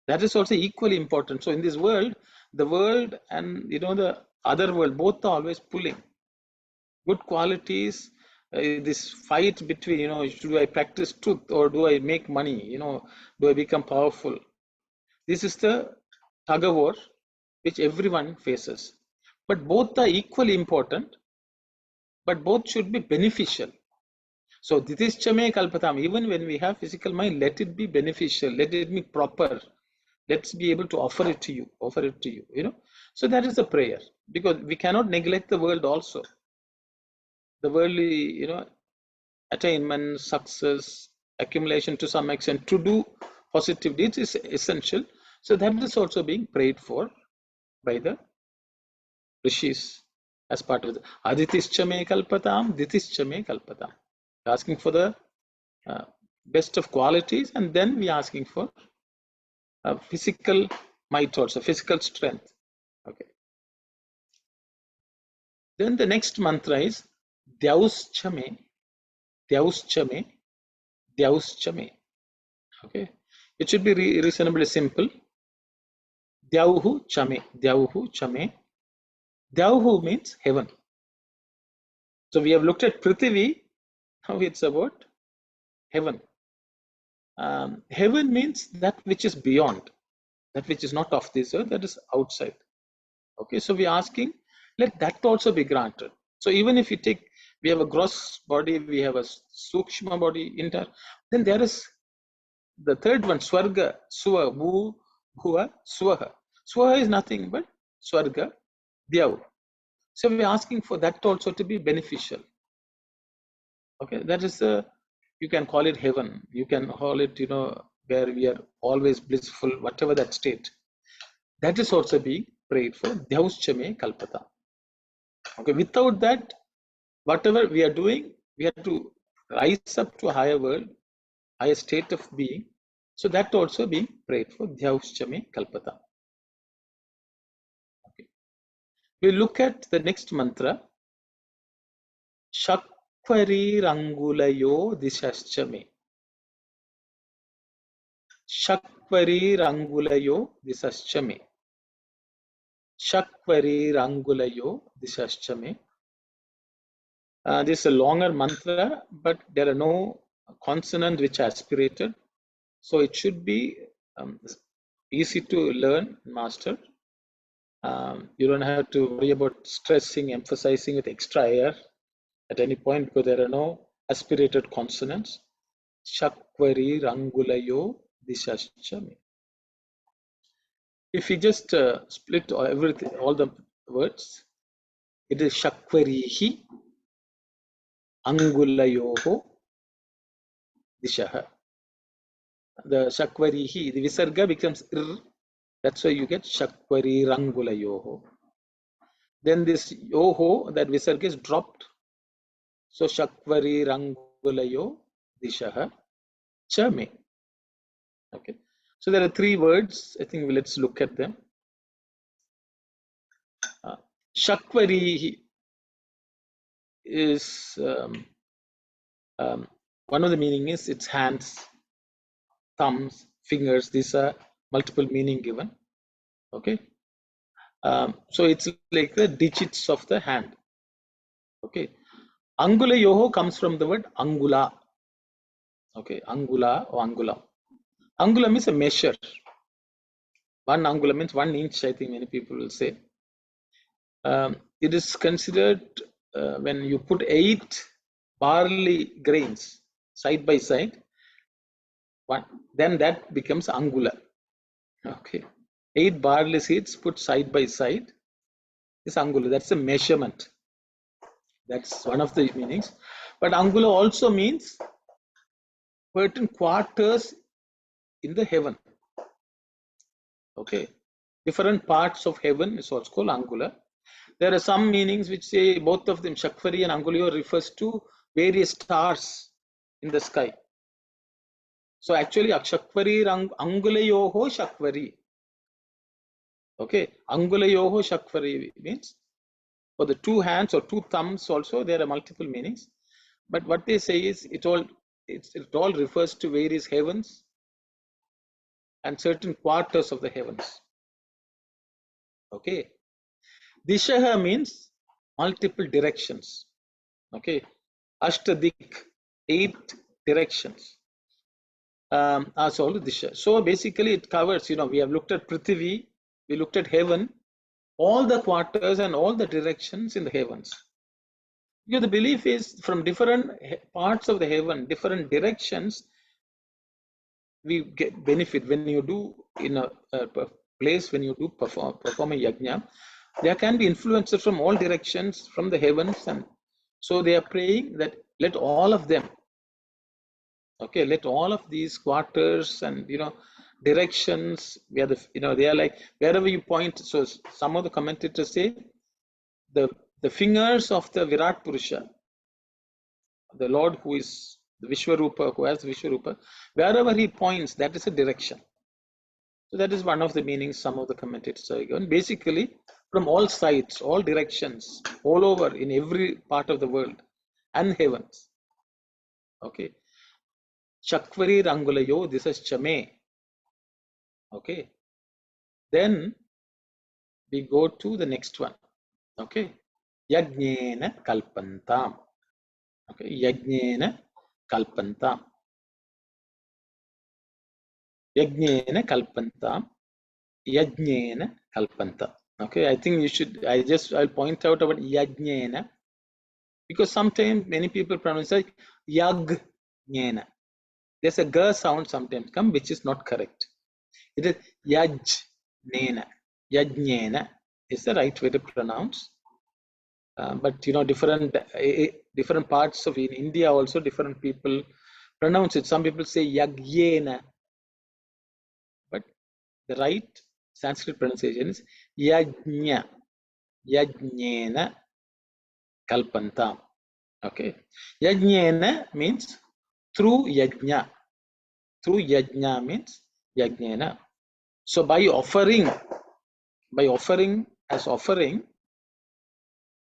That is also equally important. So in this world, the world and the other world, both are always pulling. Good qualities, this fight between, do I practice truth or do I make money? Do I become powerful? This is the tug of war which everyone faces. But both are equally important, but both should be beneficial. So Ditischame Kalpatam, even when we have physical mind, let it be beneficial, let it be proper. Let's be able to offer it to you, So that is the prayer, because we cannot neglect the world also. The worldly, attainment, success, accumulation to some extent, to do positive deeds is essential. So that is also being prayed for by the rishis as part of the Aditischame Kalpatam, Ditischame Kalpatam. Asking for the best of qualities, and then we are asking for physical might also, physical strength. Okay. Then the next mantra is Dyauschame, Dyauschame, Dyauschame. Okay. It should be reasonably simple. Dyauhu Chame, Dyauhu Chame. Dyauhu means heaven. So we have looked at Prithvi, now it's about heaven. Heaven means that which is beyond, that which is not of this earth, that is outside. Okay, so we are asking, let that also be granted. So even if we have a gross body, we have a sukshma body, then there is the third one, Swarga, Swa, Bhu, Bhuva, Swaha. Swaha is nothing but Swarga, Dyav. So we are asking for that also to be beneficial. Okay, that is you can call it heaven. You can call it, where we are always blissful, whatever that state. That is also being prayed for. Dyauschame Kalpata. Okay, without that, whatever we are doing, we have to rise up to a higher world, higher state of being. So that also being prayed for. Dyauschame Kalpata. Okay. We look at the next mantra. Shakvari Rangulayo Dishashchame. Shakvari Rangulayo Dishashchame. Shakvari Rangulayo Dishashchame. This is a longer mantra, but there are no consonants which are aspirated. So it should be easy to learn, master. You don't have to worry about stressing, emphasizing with extra air at any point because there are no aspirated consonants. Shakvari Rangulayo Dishashchame. If you just split everything, all the words, it is Shakvarihi Angulayoho Dishaha. The Shakvarihi, the Visarga becomes Ir. That's why you get Shakvari Rangulayoho. Then this Yoho, that Visarga is dropped. So Shakvari Rangulayo Dishaha Chame. Okay. So there are three words. I think let's look at them. Shakvari is one of the meaning is its hands, thumbs, fingers. These are multiple meaning given. Okay. So it's like the digits of the hand. Okay. Angula yoho comes from the word angula. Okay. Angula or angula. Angula means a measure. One angula means 1 inch, I think many people will say. It is considered when you put 8 barley grains side by side, then that becomes angula. Okay, 8 barley seeds put side by side is angula. That's a measurement. That's one of the meanings. But angula also means certain quarters in the heaven. Okay, different parts of heaven is also called angula. There are some meanings which say both of them, Shakvari and Angulayo, refers to various stars in the sky. So actually, Shakvari Angulayoho Shakvari. Okay, Angulayoho Shakvari means for the 2 hands or 2 thumbs also there are multiple meanings. But what they say is it all refers to various heavens and certain quarters of the heavens. Okay, Dishaha means multiple directions. Okay, Ashtadik, 8 directions. Are all Disha. So basically it covers, we have looked at Prithvi, we looked at heaven, all the quarters and all the directions in the heavens. The belief is from different parts of the heaven, different directions, we get benefit when you do in a place, when you do perform a yajna. There can be influences from all directions from the heavens, and so they are praying that let all of them, okay, let all of these quarters and directions where they are like wherever you point. So some of the commentators say the fingers of the Virat Purusha, the Lord who is the Vishwarupa, who has the Vishwarupa, wherever he points, that is a direction. So that is one of the meanings some of the commentators are given. Basically, from all sides, all directions, all over in every part of the world and heavens. Okay. Shakvari Rangulayo, this is Chame. Okay. Then we go to the next one. Okay. Yajnena Kalpantam. Okay. Yajnena Kalpantam. Yajnena Kalpantam. Yajnena Kalpantam. Okay. I think I'll point out about Yajnena, because sometimes many people pronounce it Yagnena. There's a g sound sometimes come, which is not correct. It is Yajnena. Yajnena is the right way to pronounce. But different parts of in India also different people pronounce it. Some people say Yagyena, but the right Sanskrit pronunciation is Yajna. Yajnena Kalpantam. Okay, Yajnena means through Yajna. Through Yajna means Yajnena. So by offering as offering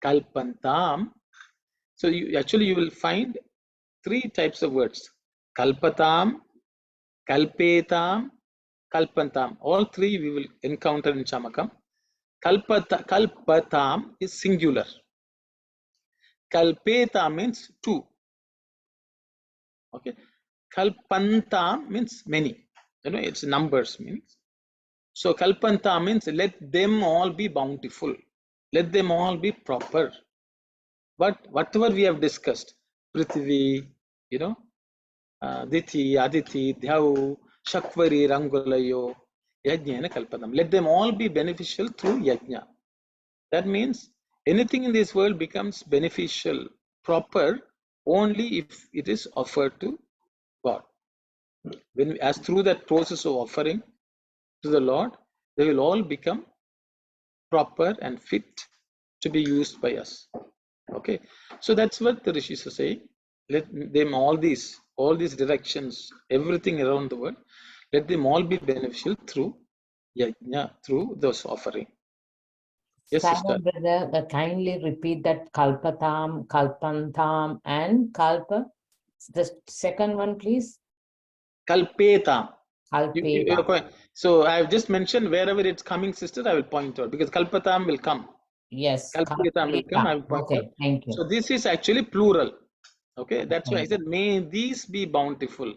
Kalpantam. So you will find 3 types of words: Kalpatam, Kalpetam, Kalpantam. All 3 we will encounter in Chamakam. Kalpatam is singular. Kalpetam means 2. Okay. Kalpantam means many. It's numbers means. So Kalpantam means let them all be bountiful. Let them all be proper. But whatever we have discussed, Prithvi, Diti, Aditi, Dhyau, Shakvari, Rangulayo, Yajna, Kalpadam. Let them all be beneficial through Yajna. That means anything in this world becomes beneficial, proper, only if it is offered to God. As through that process of offering to the Lord, they will all become proper and fit to be used by us. Okay, so that's what the rishis are saying. Let them all these directions, everything around the world, let them all be beneficial through yajna, through those offering. Yes, sister. Brother, kindly repeat that Kalpatam, Kalpantam, and Kalpa. The second one, please. Kalpetam. Kalpetam. So I have just mentioned wherever it's coming, sister, I will point out, because Kalpatam will come. Yes. Kalpetam will come, I will point out. Thank you. So this is actually plural. Okay, that's why I said, may these be bountiful,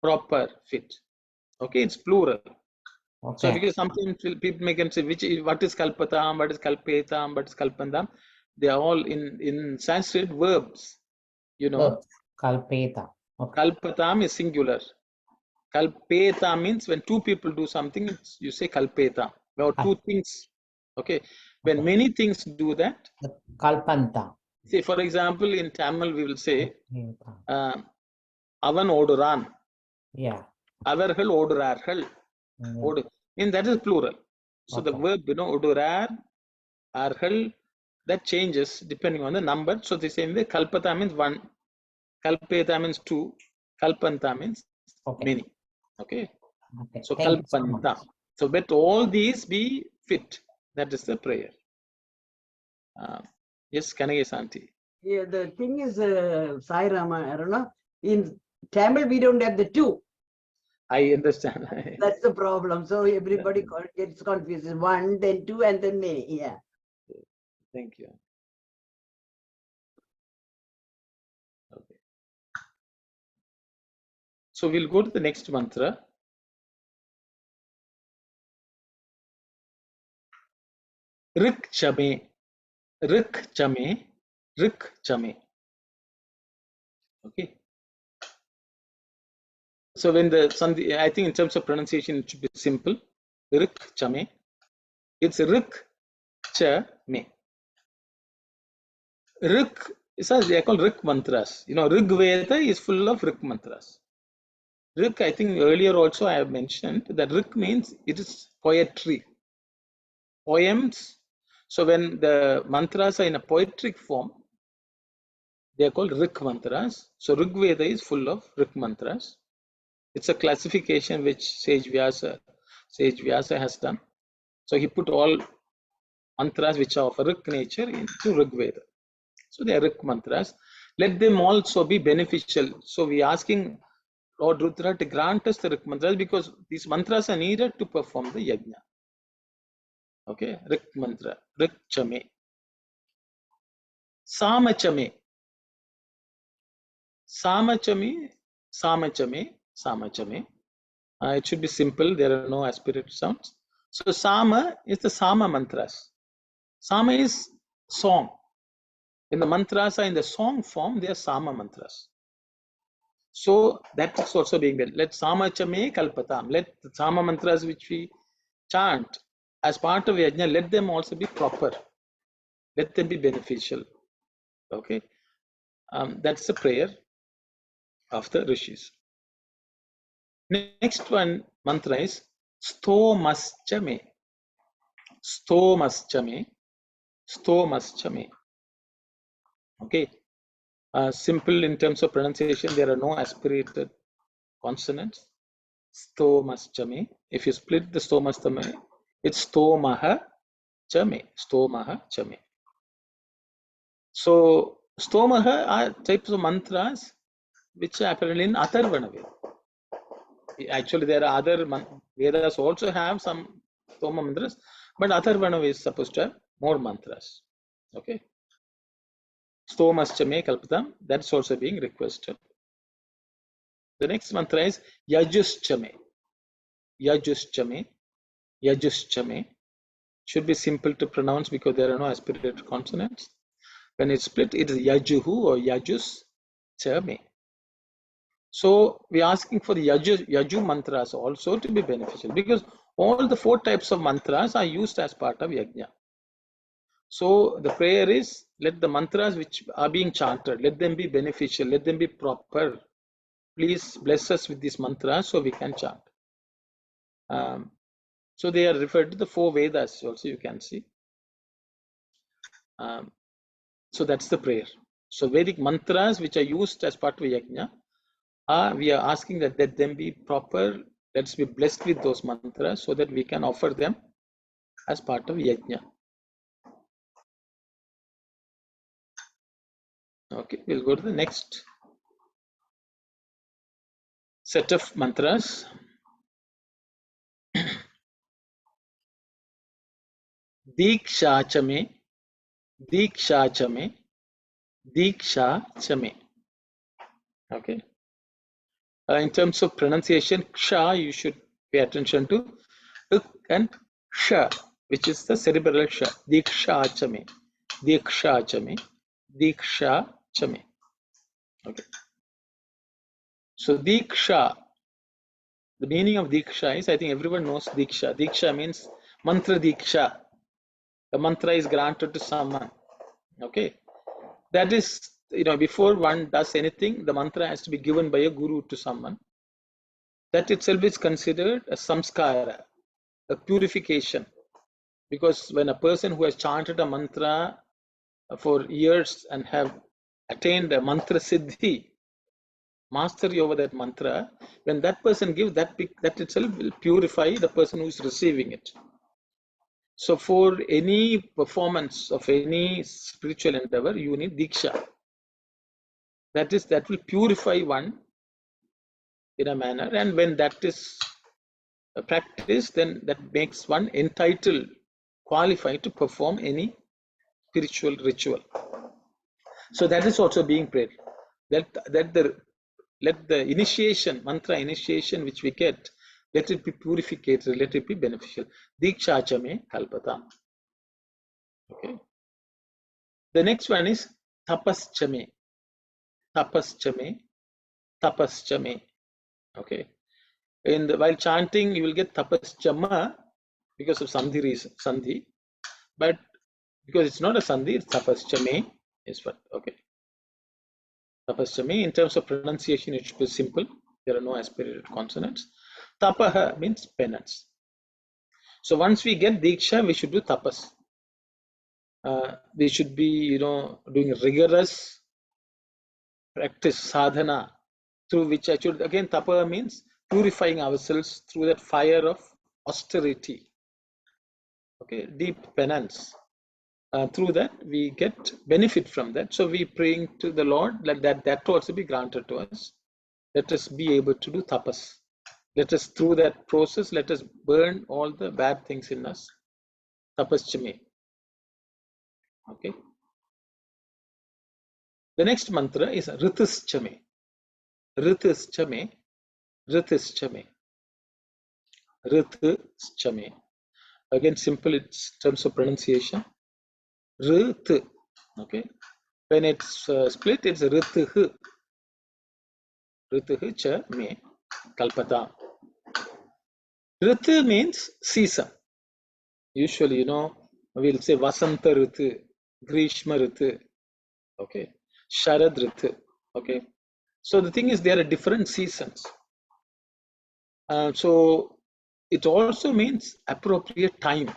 proper, fit. Okay, it's plural. Okay. So because sometimes people may can say what is kalpatam, what is kalpetam, what is kalpandam. They are all in Sanskrit verbs. You know, Kalpeta. Okay. kalpatam is singular. Kalpeta means when two people do something, you say kalpeta. Or two things. Okay. When many things do that. Kalpanta. See, for example, in Tamil we will say avan oduran. Yeah. Avargal odurargal. And that is plural. So the verb, odurar, argal, that changes depending on the number. So the same way, kalpata means one, kalpeta means two, kalpanta means many. Okay. So kalpanta. So let all these be fit. That is the prayer. Yes, Kanage Santi. Yeah, the thing is, Sai Rama, I don't know. In Tamil, we don't have the two. I understand. That's the problem. So everybody gets confused. One, then two, and then many. Yeah. Thank you. Okay. So we'll go to the next mantra. Rik chame, rik chame, rik chame. Okay. So when the Sandhi, I think in terms of pronunciation, it should be simple. Rik chame. It's rik cha me. Rik, they are called rik mantras. You know, Rig Veda is full of rik mantras. Rik, I think earlier also I have mentioned that rik means it is poetry. Poems. So when the mantras are in a poetic form, they are called rik mantras. So Rig Veda is full of rik mantras. It's a classification which Sage Vyasa has done. So he put all mantras which are of a rik nature into Rig Veda. So they are rik mantras. Let them also be beneficial. So we are asking Lord Rudra to grant us the rik mantras because these mantras are needed to perform the yajna. Okay, rik mantra, rik chame. Samachame. Samachame, samachame, samachame. It should be simple. There are no aspirated sounds. So Sama is the Sama mantras. Sama is song. When the mantras are in the song form, they are Sama mantras. So that is also being built. Let Samachame kalpatam. Let the Sama mantras which we chant as part of yajna, let them also be proper. Let them be beneficial. Okay. That's the prayer of the rishis. Next one mantra is Stomaschame. Stomaschame. Stomaschame. Okay. Simple in terms of pronunciation, there are no aspirated consonants. Stomaschame. If you split the stomaschame, it's stomaha chame. Stomaha chame. So stomaha are types of mantras which are apparently in Atharvana Veda. Actually, there are other Vedas also have some stoma mantras, but Atharvana is supposed to have more mantras. Okay. Stomaschame kalpatam, that's also being requested. The next mantra is Yajuschame. Yajuschame. Yajuschame. Should be simple to pronounce because there are no aspirated consonants. When it's split, it is Yajuhu or Yajus Chame. So we are asking for the Yaju mantras also to be beneficial because all the 4 types of mantras are used as part of yajna. So the prayer is, let the mantras which are being chanted, let them be beneficial, let them be proper. Please bless us with these mantras so we can chant. So they are referred to the 4 Vedas also, you can see. So that's the prayer. So Vedic mantras which are used as part of yajna, we are asking that let them be proper. Let's be blessed with those mantras so that we can offer them as part of yajna. Okay, we'll go to the next set of mantras. Diksha chame, Diksha chame, Diksha chame. Okay. In terms of pronunciation, ksha you should pay attention to. Ik and sha, which is the cerebral sha. Diksha chame, diksha chame, diksha chame. Okay. So diksha, the meaning of diksha is, I think everyone knows diksha. Diksha means mantra diksha. The mantra is granted to someone. Okay. That is, before one does anything, the mantra has to be given by a guru to someone. That itself is considered a samskara, a purification. Because when a person who has chanted a mantra for years and have attained a mantra siddhi, mastery over that mantra, when that person gives that itself will purify the person who is receiving it. So for any performance of any spiritual endeavor, you need diksha. That will purify one in a manner, and when that is practiced, then that makes one entitled, qualified to perform any spiritual ritual. So that is also being prayed. Let the initiation, mantra initiation which we get, let it be purified, let it be beneficial. Diksha chame kalpata. Okay. The next one is tapas chame. Tapas chame. Tapas chame. Okay. While chanting, you will get tapas chama because of sandhi reason, sandhi. But because it's not a sandhi, it's tapas chame is what. Okay. Tapas chame, in terms of pronunciation, it should be simple. There are no aspirated consonants. Tapaha means penance. So once we get diksha, we should do tapas. We should be, doing rigorous practice, sadhana, through which actually, again, tapa means purifying ourselves through that fire of austerity. Okay, deep penance. Through that, we get benefit from that. So we praying to the Lord, like that also be granted to us. Let us be able to do tapas. Let us, through that process, let us burn all the bad things in us. Tapas chame. Okay. The next mantra is Ritis chame. Ritis chame. Ritis chame. Ritis chame. Again, simple in terms of pronunciation. Rit. Okay. When it's split, it's Ritih. Ritih chame. Kalpata. Ritu means season. Usually, we'll say Vasanta Ritu, Grishma Ritu. Okay. Sharad Ritu. Okay. So the thing is, there are different seasons. So it also means appropriate time,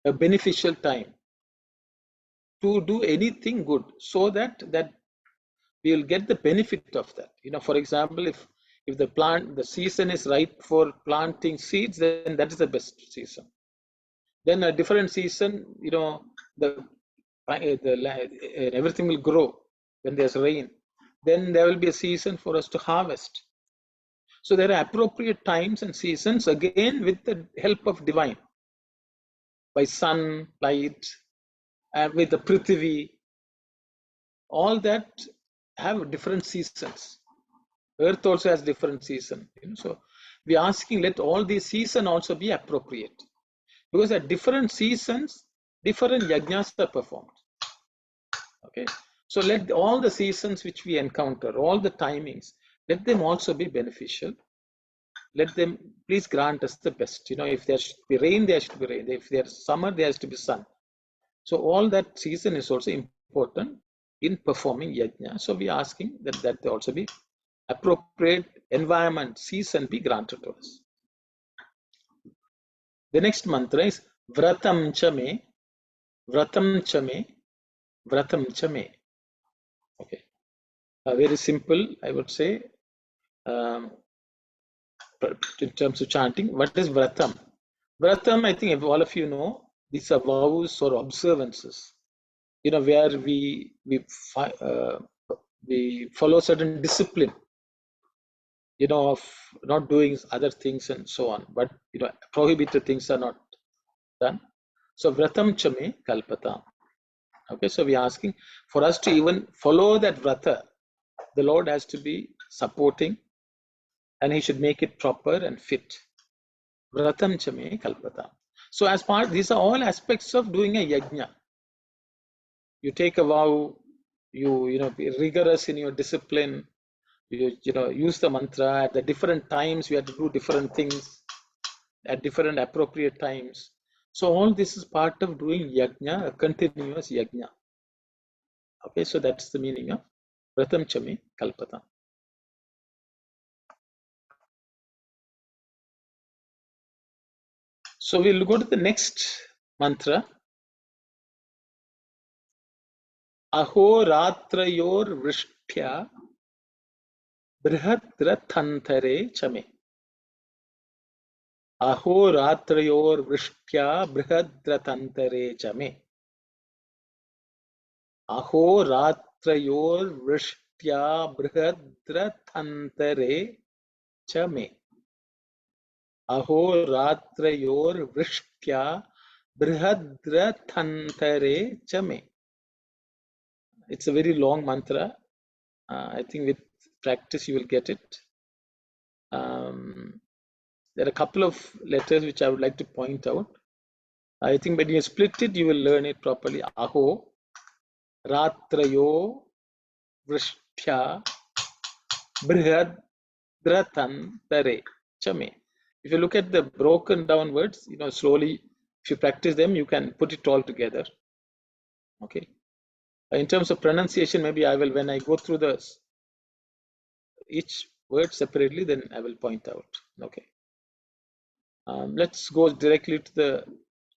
a beneficial time to do anything good, so that we will get the benefit of that. For example, if the season is ripe for planting seeds, then that is the best season. Then a different season, everything will grow when there's rain. Then there will be a season for us to harvest. So there are appropriate times and seasons, again with the help of divine, by sun, light, and with the Prithvi. All that have different seasons. Earth also has different season. So we are asking, let all these seasons also be appropriate, because at different seasons, different yajnas are performed. Okay. So let all the seasons which we encounter, all the timings, let them also be beneficial. Let them please grant us the best. If there should be rain, there should be rain. If there's summer, there has to be sun. So all that season is also important in performing yajna. So we are asking that there also be appropriate environment, season be granted to us. The next mantra is Vratam Chame, Vratam Chame, Vratam Chame. Okay. Very simple, I would say, in terms of chanting. What is Vratam? Vratam, I think all of you know, these are vows or observances, where we follow certain discipline, of not doing other things and so on, but prohibited things are not done. So Vratam Chame Kalpata. Okay, so we are asking for us to even follow that vrata. The Lord has to be supporting, and He should make it proper and fit. Vratam chame kalpatam. So as part, these are all aspects of doing a yajna. You take a vow, you know, be rigorous in your discipline, you know, use the mantra at the different times. You have to do different things at different appropriate times. So all this is part of doing yajna, a continuous yajna. Okay, so that's the meaning of Vratam chame kalpatam. So we'll go to the next mantra. Aho ratrayor vrishtya brihadrathantare chame. Aho ratrayor vrishtya brihadrathantare chame. Aho ratrayor vrishtya brihadrathantare chame. Aho ratrayor vrishtya brihadrathantare chame. It's a very long mantra. I think with practice you will get it. There are a couple of letters which I would like to point out. I think when you split it, you will learn it properly. Aho, Ratrayo, Vrishtya, Brihadrathan, Tare, Chame. If you look at the broken down words, you know, slowly, if you practice them, you can put it all together. Okay. In terms of pronunciation, maybe I will, when I go through the each word separately, then I will point out. Okay. Let's go directly to the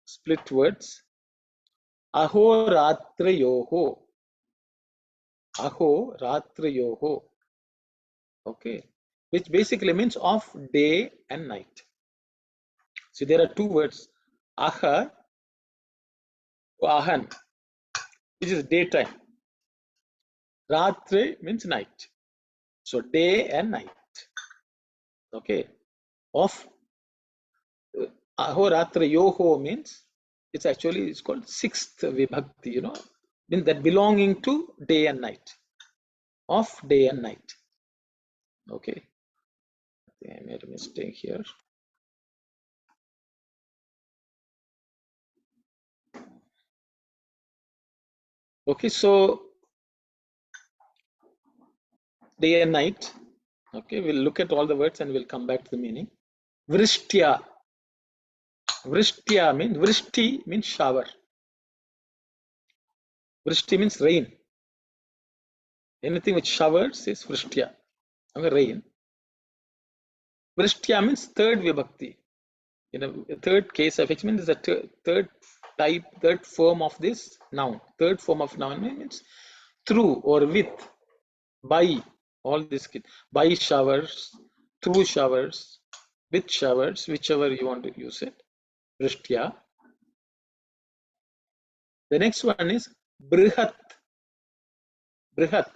split words. Aho ratrayoho. Aho ratrayoho. Okay. Which basically means of day and night. So there are two words. Aha, ahan, which is daytime. Ratre means night. So day and night. Okay. Of Aho ratrayoho means it's actually it's called sixth vibhakti, you know, means that belonging to day and night. Of day and night. Okay. I made a mistake here. Okay, so day and night. Okay, we'll look at all the words and we'll come back to the meaning. Vrishtya. Vrishtya means, vrishti means shower. Vrishti means rain. Anything which showers is vrishtya. Okay, rain. Vrishtya means third vibhakti. You know, third case affix means the third type, third form of this noun. Third form of noun means through or with, by, all this, by showers, through showers, with showers, whichever you want to use it. Vrishtya. The next one is Brihat. Brihat.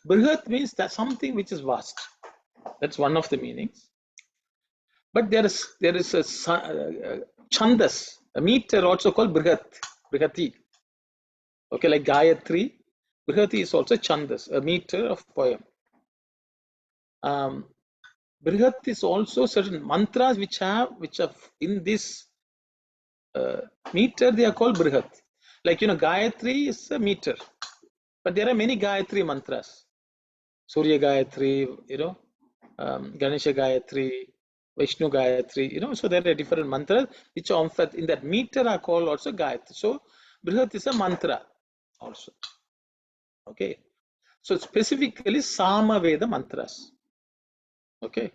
Brihat means that something which is vast. That's one of the meanings. But there is a chandas, a meter also called Brihat, Brihati. Okay, like Gayatri. Brihati is also chandas, a meter of poem. Brihat is also certain mantras which have in this meter, they are called Brihat. Like, you know, Gayatri is a meter, but there are many Gayatri mantras. Surya Gayatri, you know, Ganesha Gayatri, Vishnu Gayatri, you know, so there are different mantras which are in that meter are called also Gayatri. So Brihat is a mantra also. Okay. So specifically Samaveda mantras. Okay.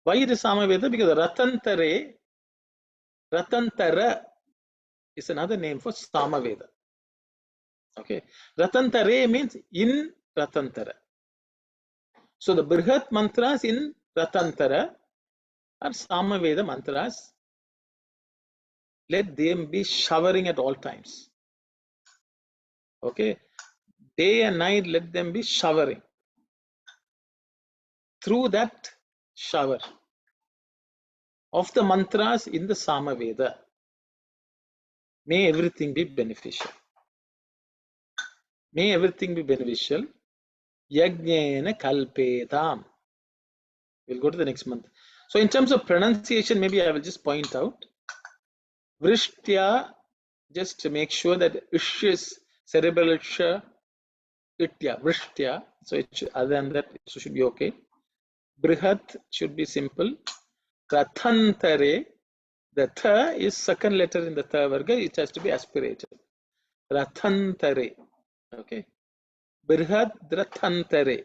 Why it is Samaveda? Because Ratantara is another name for Samaveda. Okay. Ratantare means in Ratantara. So the Brihat mantras in Ratantara are Samaveda mantras. Let them be showering at all times. Okay. Day and night, let them be showering. Through that shower of the mantras in the Samaveda, may everything be beneficial. May everything be beneficial. Yajnena kalpetam. We'll go to the next month. So in terms of pronunciation, maybe I will just point out Vrishtya, just to make sure that ish is cerebral ish, itya, Vrishtya. So it should, other than that, it should be okay. Brihat should be simple. Rathantare, the tha is second letter in the tha varga, it has to be aspirated. Rathantare. Okay. Brihat Rathantare.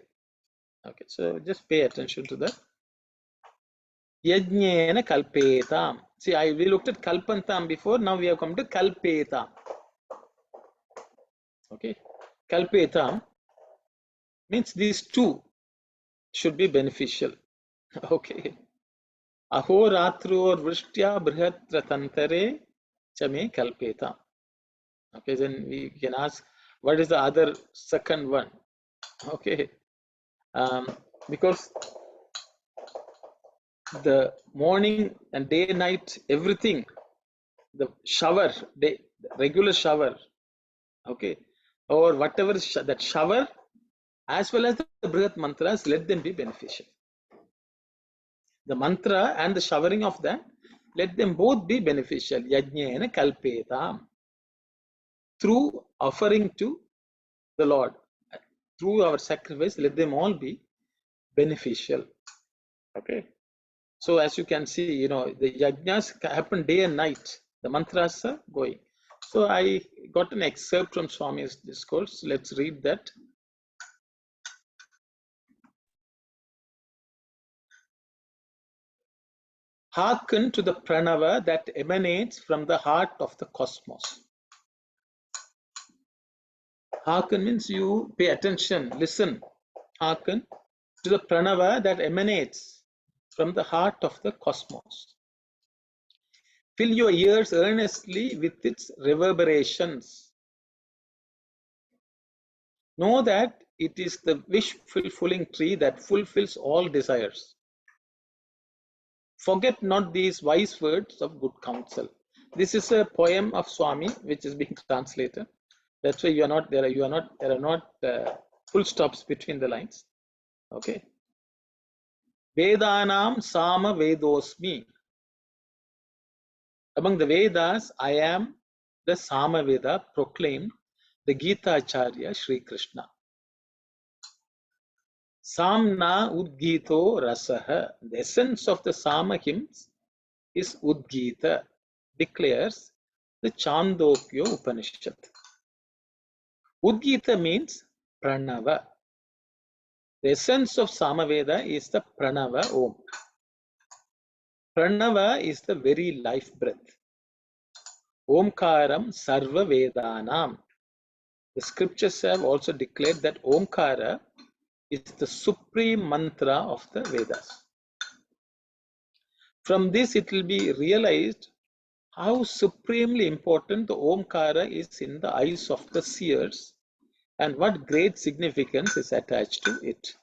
Okay, so just pay attention to that. Yajnena kalpetam. See, we looked at kalpantam before, now we have come to kalpetam. Okay, kalpetam means these two should be beneficial. Okay. Aho ratru or vrishtya brihat ratantare chame kalpetam. Okay, then we can ask, what is the other second one? Okay, because the morning and day night, everything, the shower, regular shower, okay, or whatever that shower, as well as the brihat mantras, let them be beneficial. The mantra and the showering of that, let them both be beneficial. Yajnena kalpetam. Through offering to the Lord, through our sacrifice, let them all be beneficial. Okay. So as you can see, the yajnas happen day and night. The mantras are going. So I got an excerpt from Swami's discourse. Let's read that. Hearken to the pranava that emanates from the heart of the cosmos. Hearken means you pay attention, listen. Hearken to the pranava that emanates from the heart of the cosmos. Fill your ears earnestly with its reverberations. Know that it is the wish-fulfilling tree that fulfills all desires. Forget not these wise words of good counsel. This is a poem of Swami which is being translated. That's why there are not full stops between the lines. Okay. Vedanam Sama Vedosmi. Among the Vedas, I am the Sama Veda proclaimed the Gita Acharya Sri Krishna. Samna Udgito Rasaha. The essence of the Sama hymns is Udgita, declares the Chandogya Upanishad. Udgita means Pranava. The essence of Samaveda is the Pranava Om. Pranava is the very life breath. Omkaram Sarva Vedanam. The scriptures have also declared that Omkara is the supreme mantra of the Vedas. From this, it will be realized how supremely important the Omkara is in the eyes of the seers and what great significance is attached to it.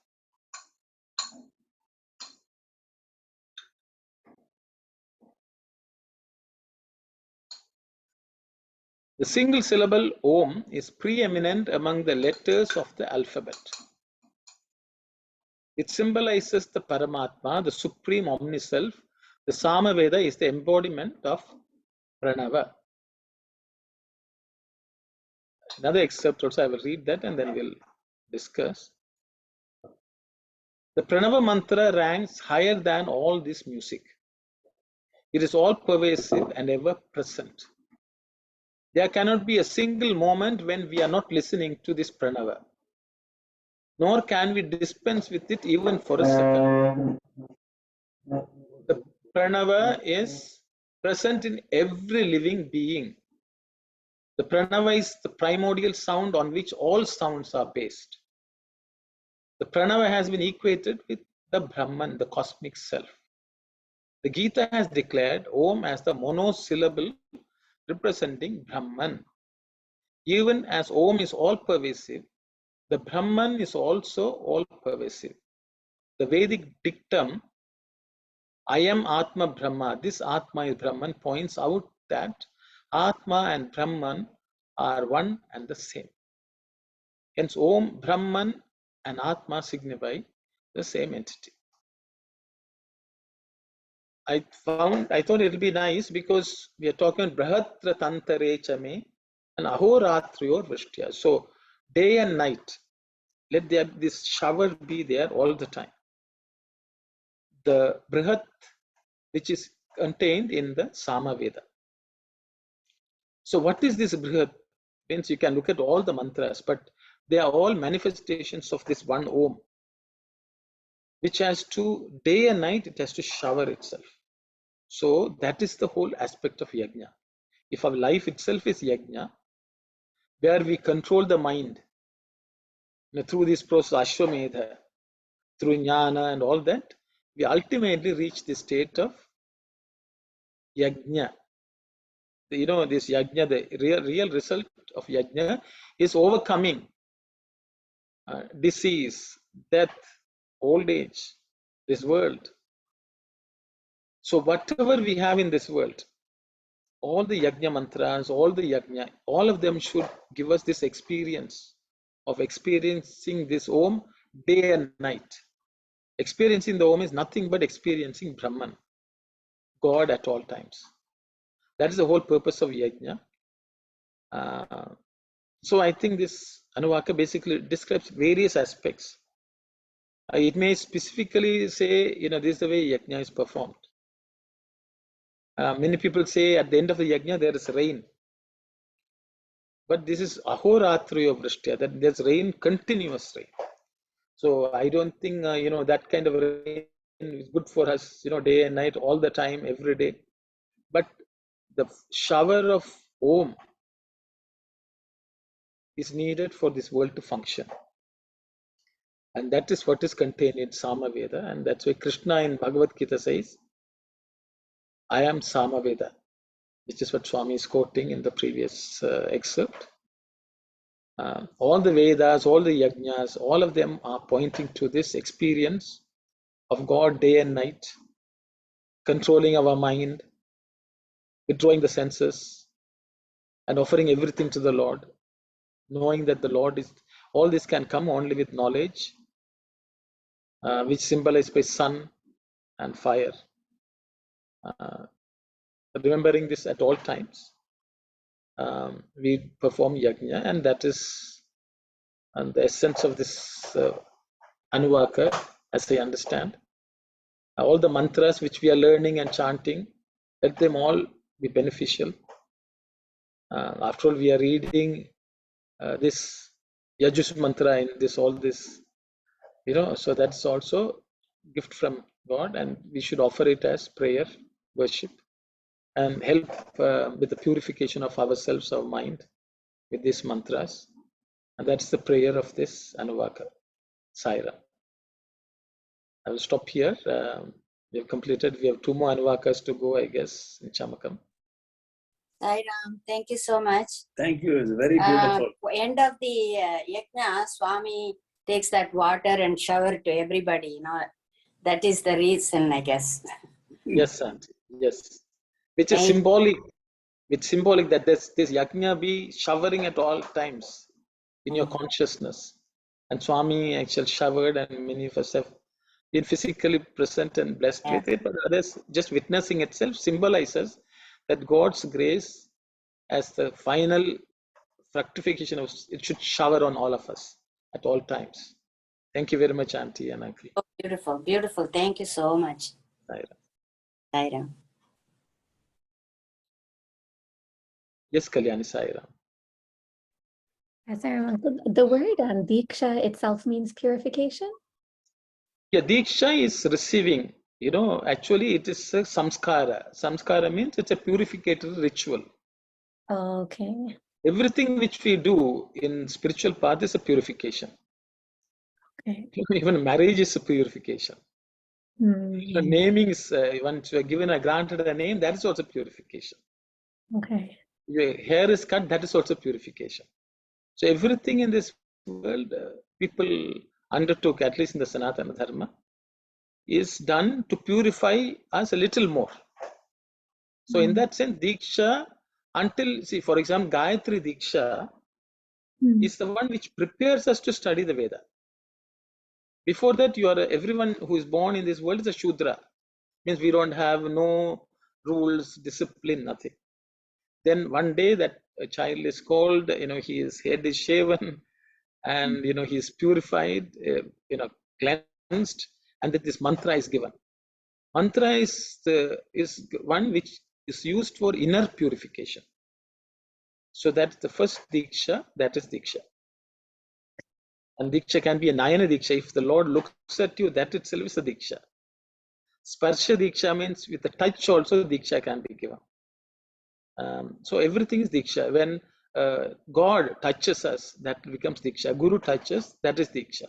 The single syllable Om is preeminent among the letters of the alphabet. It symbolizes the Paramatma, the Supreme Omniself. The Samaveda is the embodiment of Pranava. Another excerpt also, I will read that and then we'll discuss. The Pranava mantra ranks higher than all this music. It is all pervasive and ever present. There cannot be a single moment when we are not listening to this Pranava. Nor can we dispense with it even for a second. The Pranava is present in every living being. The Pranava is the primordial sound on which all sounds are based. The Pranava has been equated with the Brahman, the cosmic self. The Gita has declared Om as the monosyllable representing Brahman. Even as Om is all pervasive, the Brahman is also all pervasive. The Vedic dictum, I am Atma Brahma, this Atma is Brahman, points out that Atma and Brahman are one and the same. Hence, Om, Brahman and Atma signify the same entity. I thought it'll be nice because we are talking Brahatra Tantare Chame and Ahoratriyor Vishtya. So day and night, let there this shower be there all the time. The Brihat, which is contained in the Sama Veda. So what is this Brihat? Means you can look at all the mantras, but they are all manifestations of this one Om, which has to, day and night, it has to shower itself. So that is the whole aspect of yajna. If our life itself is yajna, where we control the mind, through this process, Ashwamedha, through jnana and all that, we ultimately reach the state of yajna. This yajna, the real result of yajna is overcoming disease, death, old age, this world. So whatever we have in this world, all the yajna mantras, all the yajna, all of them should give us this experience of experiencing this Om day and night. Experiencing the Om is nothing but experiencing Brahman, God at all times. That is the whole purpose of yajna. So I think this Anuvaka basically describes various aspects. It may specifically say, this is the way yajna is performed. Many people say at the end of the yajna there is rain. But this is ahoratriyo vrishtiya, that there's rain, continuous rain. So I don't think, that kind of rain is good for us, day and night, all the time, every day. But the shower of Om is needed for this world to function. And that is what is contained in Samaveda. And that's why Krishna in Bhagavad Gita says, I am Samaveda, which is what Swami is quoting in the previous excerpt. All the Vedas, all the Yajnas, all of them are pointing to this experience of God day and night, controlling our mind, withdrawing the senses, and offering everything to the Lord, knowing that the Lord is, all this can come only with knowledge, which symbolized by sun and fire. Remembering this at all times, we perform yajna, and that is the essence of this Anuvaka, as I understand. All the mantras which we are learning and chanting, let them all be beneficial. After all, we are reading this Yajus mantra in this, all this, so that's also gift from God, and we should offer it as prayer, worship, and help with the purification of ourselves, our mind, with these mantras. And that's the prayer of this Anuvaka, Saira. I will stop here. We have completed. We have 2 more Anuvakas to go, I guess, in Chamakam. Sairam, thank you so much. Thank you. It's very beautiful. End of the yajna, Swami takes that water and shower to everybody. That is the reason, I guess. Yes, Auntie. Yes, which is symbolic. It's symbolic that this yajna be showering at all times in your consciousness. And Swami actually showered, and many of us have been physically present and blessed with it. But others, just witnessing itself symbolizes that God's grace as the final fructification of it should shower on all of us at all times. Thank you very much, Auntie and Uncle. Oh, beautiful, beautiful. Thank you so much. Sairam. Yes, Kalyani, Sairam. The word Diksha itself means purification? Yeah, Diksha is receiving. Actually it is a samskara. Samskara means it's a purificatory ritual. Okay. Everything which we do in spiritual path is a purification. Okay. Even marriage is a purification. Naming is, once you are given granted a name, that is also purification. Okay. Your hair is cut, that is also purification. So everything in this world, people undertook, at least in the Sanatana Dharma, is done to purify us a little more. So in that sense, Diksha, until, see, for example, Gayatri Diksha is the one which prepares us to study the Veda. Before that, everyone who is born in this world is a Shudra, Means we don't have no rules, discipline, nothing. Then one day that a child is called, his head is shaven, and he is purified, cleansed, and that this mantra is given. Mantra is one which is used for inner purification. So that's the first diksha, that is diksha. And diksha can be a nayana diksha. If the Lord looks at you, that itself is a diksha. Sparsha diksha means with a touch also diksha can be given. So everything is diksha. When God touches us, that becomes diksha. Guru touches, that is diksha.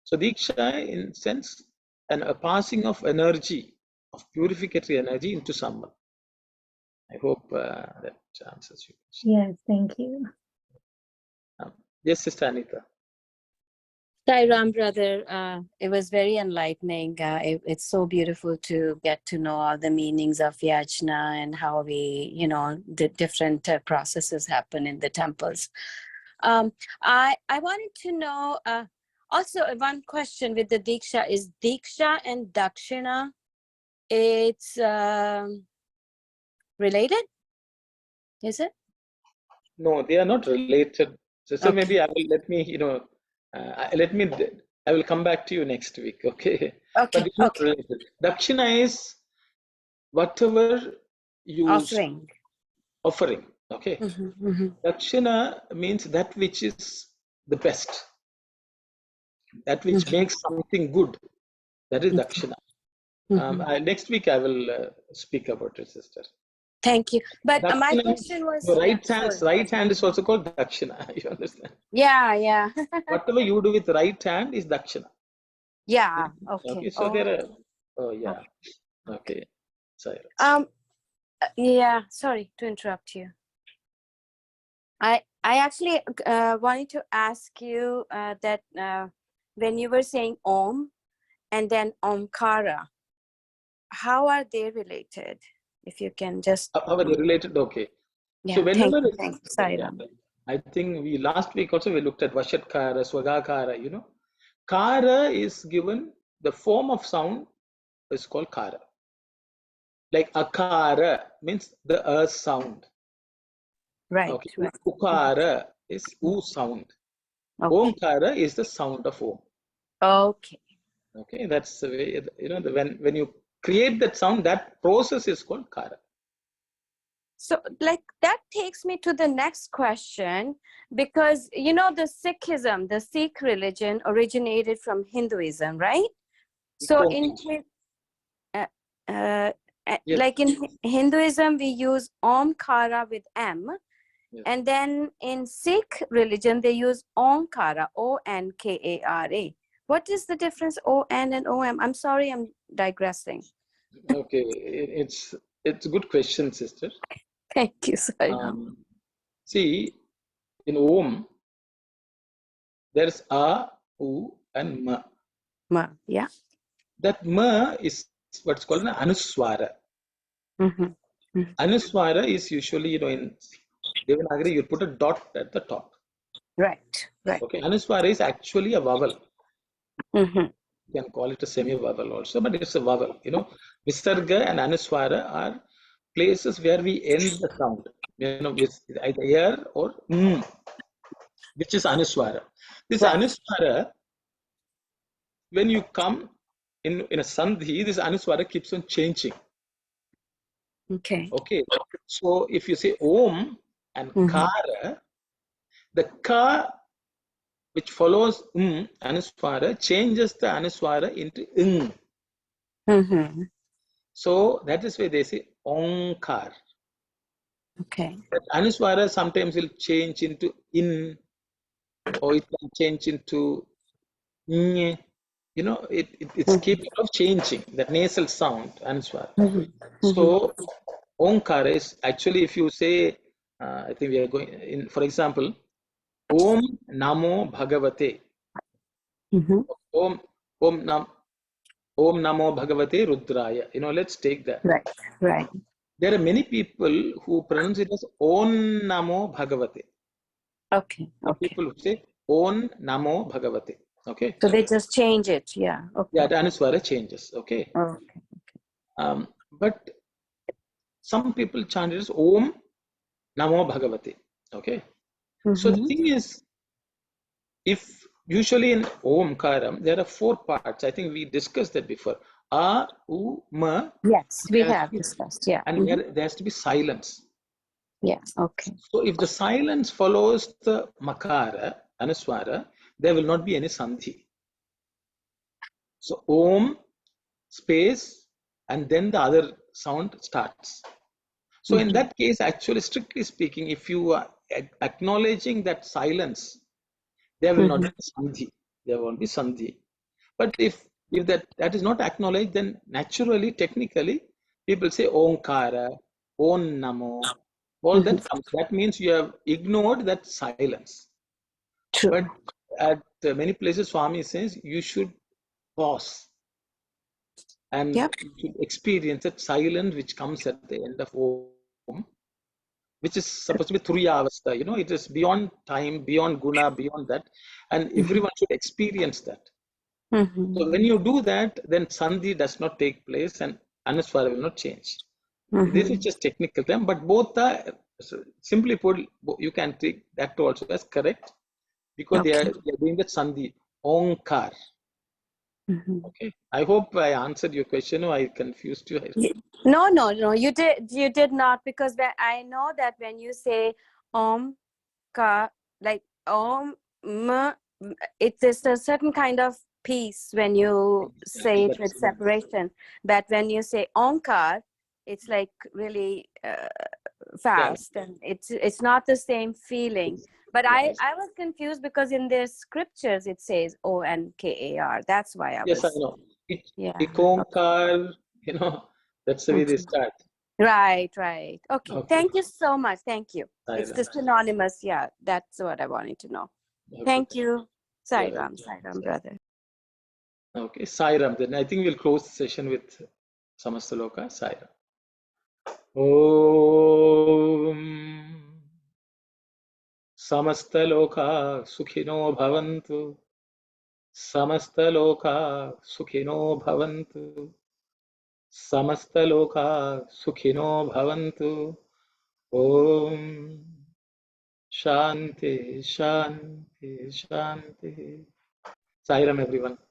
So diksha, in sense, a passing of energy, of purificatory energy into someone. I hope that answers your question. Yes, thank you. Yes, Sister Anita. Sai Ram, brother, it was very enlightening. It's so beautiful to get to know all the meanings of yajna and how the different processes happen in the temples. I wanted to know also one question with the diksha is diksha and dakshina. It's related, is it? No, they are not related. So Okay. maybe I will I will come back to you next week. Okay. But Okay. it's not Okay. related. Dakshina is whatever you offering. Okay. Dakshina means that which is the best, that which makes something good. That is dakshina. Next week I will speak about it, sister. Thank you. But my Dakshina, question was, your sorry. right hand is also called dakshina. You understand? Yeah. Whatever you do with right hand is dakshina. Yeah. Okay. Okay. So there are. Oh yeah. Okay. Sorry. Yeah. Sorry to interrupt you. I actually wanted to ask you that when you were saying Om and then Omkara, how are they related? If you can just. How are they related? Okay. Yeah. So whenever Thank you. Sorry, Ram. I think last week also we looked at Vashatkara, Swagakara. Kara is given, the form of sound is called Kara. Like Akara means the sound. Right. Okay. Right. Ukara is U sound. Okay. Omkara is the sound of Om. Okay. Okay, that's the way, when you create that sound, that process is called Kara. So that takes me to the next question, because the Sikhism, the Sikh religion originated from Hinduism, right? So Yes. like in Hinduism, we use Omkara with M. Yes. And then in Sikh religion, they use Omkara, O-N-K-A-R-A. What is the difference, O-N and O-M? I'm sorry, I'm digressing. Okay, it's a good question, sister. Thank you, sorry. See, in Om, there's A, U, and Ma. Ma, yeah. That Ma is what's called an Anuswara. Anuswara is usually, in Devanagari, you put a dot at the top. Right. Okay, Anuswara is actually a vowel. You can call it a semi-vowel also, but it's a vowel. Visarga and Anuswara are places where we end the sound, with either air or which is Anuswara. This Anuswara, when you come in a sandhi, this Anuswara keeps on changing. Okay. So if you say Om and Kara, the Ka which follows Anuswara changes the Anuswara into So that is why they say Onkar. Okay. That Anuswara sometimes will change into in, or it can change into nye. It's capable of changing that nasal sound, Anuswara. So Onkara is actually, if you say, I think we are going in, for example, Om Namo Bhagavate. Om Namo Bhagavate Rudraya. Let's take that. Right. There are many people who pronounce it as Om Namo Bhagavate. Okay. People who say Om Namo Bhagavate. Okay. So they just change it. Yeah. Okay. Yeah, the Anuswara changes. Okay. Okay. But some people chant it as Om Namo Bhagavate. Okay. So the thing is, if usually in Omkaram, there are 4 parts. I think we discussed that before. A, U, Ma. Yes, we There has have to be- discussed. Yeah. And there has to be silence. Yes. Okay. So if the silence follows the Makara, Anuswara, there will not be any Sandhi. So Om, space, and then the other sound starts. So in that case, actually, strictly speaking, if you are acknowledging that silence, there will not be Sandhi. There won't be Sandhi. But if that is not acknowledged, then naturally, technically, people say Omkara, Om Namo, all that comes. That means you have ignored that silence. True. But at many places, Swami says you should pause and Yep. you should experience that silence which comes at the end of Om, which is supposed to be Turiya Avastha. It is beyond time, beyond guna, beyond that, and everyone should experience that. So when you do that, then Sandhi does not take place and Anuswara will not change. This is just technical term, but both are, simply put, you can take that also as correct because they are doing the Sandhi, Onkar. Okay. I hope I answered your question or I confused you. No. You did not, because I know that when you say Om Ka, like Om it is a certain kind of peace when you say it with separation. But when you say Omkar, it's like really fast, and it's not the same feeling. But I was confused because in their scriptures it says Onkar. That's why I was. Yes, I know. Yeah. Onkar, that's the way they start. Right. Okay. Thank you so much. Thank you. It's Sairam. the synonymous. Yeah, that's what I wanted to know. Thank you. Sai Ram, brother. Okay, Sairam. Then I think we'll close the session with Samastaloka. Sairam. Om Samastaloka Sukhino Bhavantu. Samastaloka Sukhino Bhavantu. Samastaloka Sukhino Bhavantu. Om Shanti, Shanti, Shanti. Sairam, everyone.